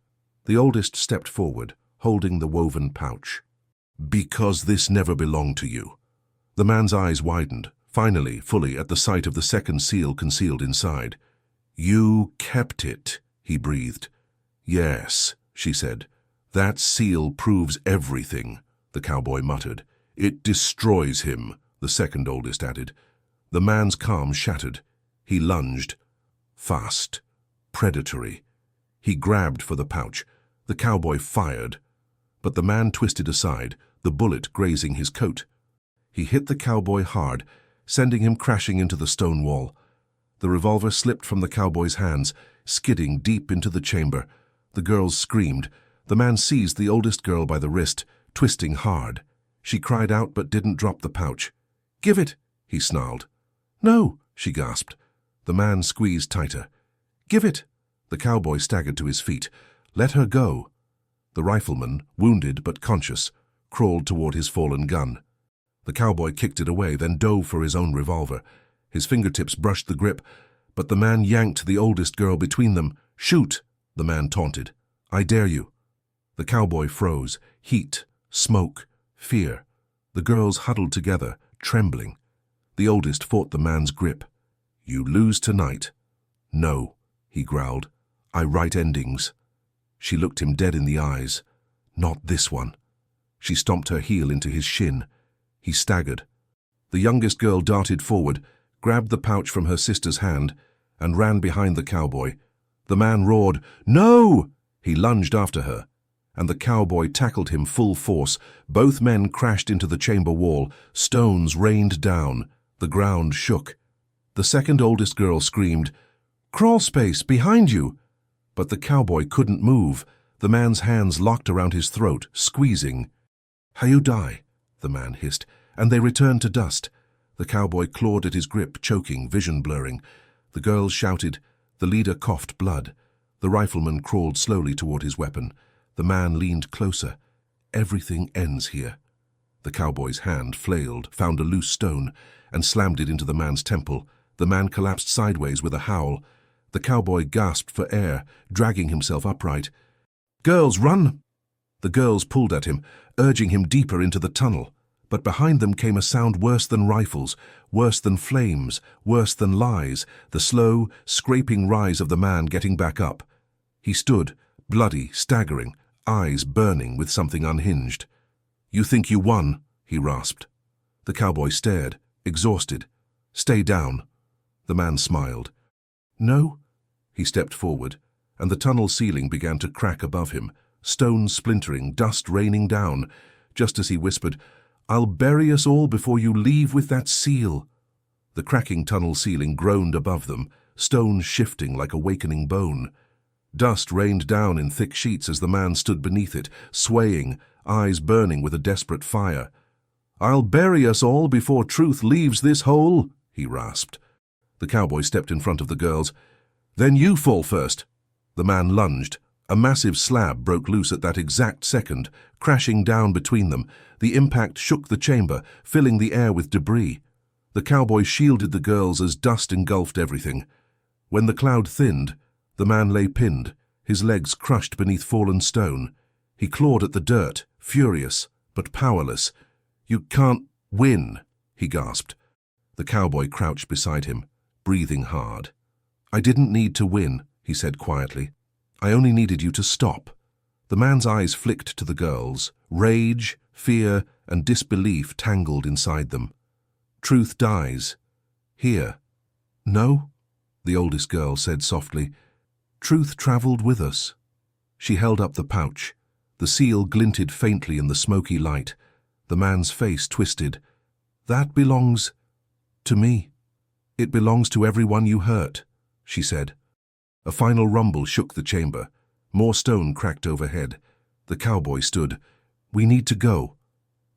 The oldest stepped forward, holding the woven pouch. Because this never belonged to you. The man's eyes widened, finally, fully, at the sight of the second seal concealed inside. You kept it, he breathed. Yes, she said. "That seal proves everything," the cowboy muttered. "It destroys him," the second oldest added. The man's calm shattered. He lunged. Fast. Predatory. He grabbed for the pouch. The cowboy fired. But the man twisted aside, the bullet grazing his coat. He hit the cowboy hard, sending him crashing into the stone wall. The revolver slipped from the cowboy's hands, skidding deep into the chamber. The girls screamed. The man seized the oldest girl by the wrist, twisting hard. She cried out but didn't drop the pouch. "Give it," he snarled. "No," she gasped. The man squeezed tighter. "Give it." The cowboy staggered to his feet. "Let her go." The rifleman, wounded but conscious, crawled toward his fallen gun. The cowboy kicked it away, then dove for his own revolver. His fingertips brushed the grip, but the man yanked the oldest girl between them. "Shoot," the man taunted. "I dare you." The cowboy froze. Heat, smoke, fear. The girls huddled together, trembling. The oldest fought the man's grip. "You lose tonight." "No," he growled. "I write endings." She looked him dead in the eyes. "Not this one." She stomped her heel into his shin. He staggered. The youngest girl darted forward, grabbed the pouch from her sister's hand, and ran behind the cowboy. The man roared, "No!" He lunged after her, and the cowboy tackled him full force. Both men crashed into the chamber wall. Stones rained down. The ground shook. The second oldest girl screamed, "Crawl space, behind you!" But the cowboy couldn't move. The man's hands locked around his throat, squeezing. "How you die?" the man hissed, and they returned to dust. The cowboy clawed at his grip, choking, vision blurring. The girls shouted. The leader coughed blood. The rifleman crawled slowly toward his weapon. The man leaned closer. "Everything ends here." The cowboy's hand flailed, found a loose stone, and slammed it into the man's temple. The man collapsed sideways with a howl. The cowboy gasped for air, dragging himself upright. "Girls, run!" The girls pulled at him, urging him deeper into the tunnel. But behind them came a sound worse than rifles, worse than flames, worse than lies, the slow, scraping rise of the man getting back up. He stood, bloody, staggering, eyes burning with something unhinged. "You think you won?" he rasped. The cowboy stared, exhausted. "Stay down." The man smiled. "No?" He stepped forward, and the tunnel ceiling began to crack above him, stones splintering, dust raining down. Just as he whispered, "I'll bury us all before you leave with that seal." The cracking tunnel ceiling groaned above them, stones shifting like awakening bone. Dust rained down in thick sheets as the man stood beneath it, swaying, eyes burning with a desperate fire. "I'll bury us all before truth leaves this hole," he rasped. The cowboy stepped in front of the girls. "Then you fall first." The man lunged. A massive slab broke loose at that exact second, crashing down between them. The impact shook the chamber, filling the air with debris. The cowboy shielded the girls as dust engulfed everything. When the cloud thinned, the man lay pinned, his legs crushed beneath fallen stone. He clawed at the dirt, furious, but powerless. "You can't win," he gasped. The cowboy crouched beside him, breathing hard. "I didn't need to win," he said quietly. "I only needed you to stop." The man's eyes flicked to the girls. Rage, fear, and disbelief tangled inside them. "Truth dies. Here." "No," the oldest girl said softly. "Truth traveled with us." She held up the pouch. The seal glinted faintly in the smoky light. The man's face twisted. "That belongs to me. It belongs to everyone you hurt," she said. A final rumble shook the chamber. More stone cracked overhead. The cowboy stood. "We need to go."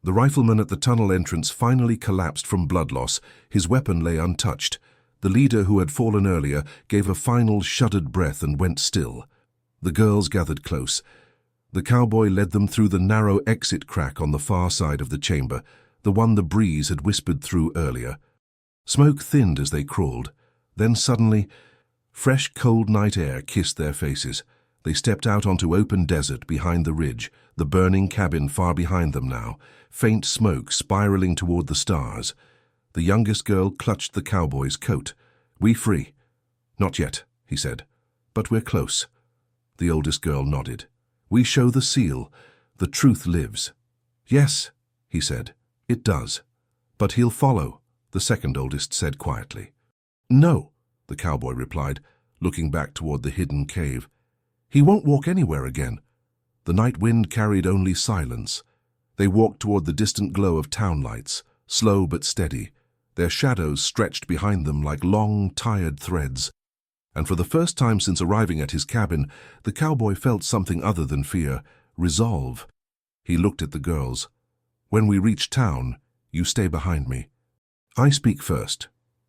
The rifleman at the tunnel entrance finally collapsed from blood loss. His weapon lay untouched. The leader, who had fallen earlier, gave a final shuddered breath and went still. The girls gathered close. The cowboy led them through the narrow exit crack on the far side of the chamber, the one the breeze had whispered through earlier. Smoke thinned as they crawled. Then suddenly, fresh, cold night air kissed their faces. They stepped out onto open desert behind the ridge, the burning cabin far behind them now, faint smoke spiraling toward the stars. The youngest girl clutched the cowboy's coat. "We free?" "Not yet," he said. "But we're close." The oldest girl nodded. We show the seal. The truth lives. Yes, he said, it does. But he'll follow, the second oldest said quietly. No, the cowboy replied, looking back toward the hidden cave. He won't walk anywhere again. The night wind carried only silence. They walked toward the distant glow of town lights, slow but steady. Their shadows stretched behind them like long, tired threads. And for the first time since arriving at his cabin, the cowboy felt something other than fear, resolve. He looked at the girls. When we reach town, you stay behind me. I speak first.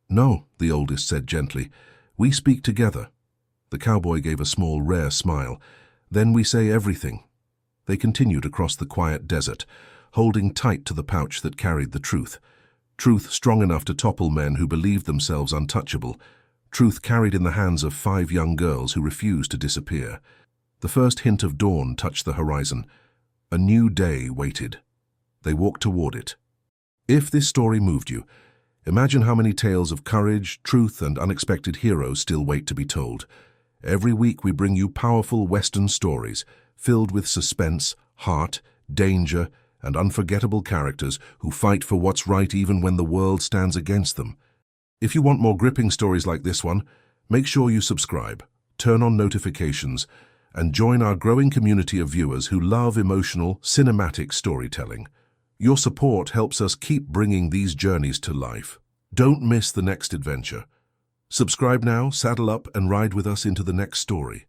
No, the oldest said gently. We speak together. The cowboy gave a small, rare smile. Then we say everything. They continued across the quiet desert, holding tight to the pouch that carried the truth. Truth strong enough to topple men who believed themselves untouchable. Truth carried in the hands of 5 young girls who refused to disappear. The first hint of dawn touched the horizon. A new day waited. They walked toward it. If this story moved you, imagine how many tales of courage, truth, and unexpected heroes still wait to be told. Every week we bring you powerful Western stories, filled with suspense, heart, danger, and unforgettable characters who fight for what's right even when the world stands against them. If you want more gripping stories like this one, make sure you subscribe, turn on notifications, and join our growing community of viewers who love emotional, cinematic storytelling. Your support helps us keep bringing these journeys to life. Don't miss the next adventure. Subscribe now, saddle up, and ride with us into the next story.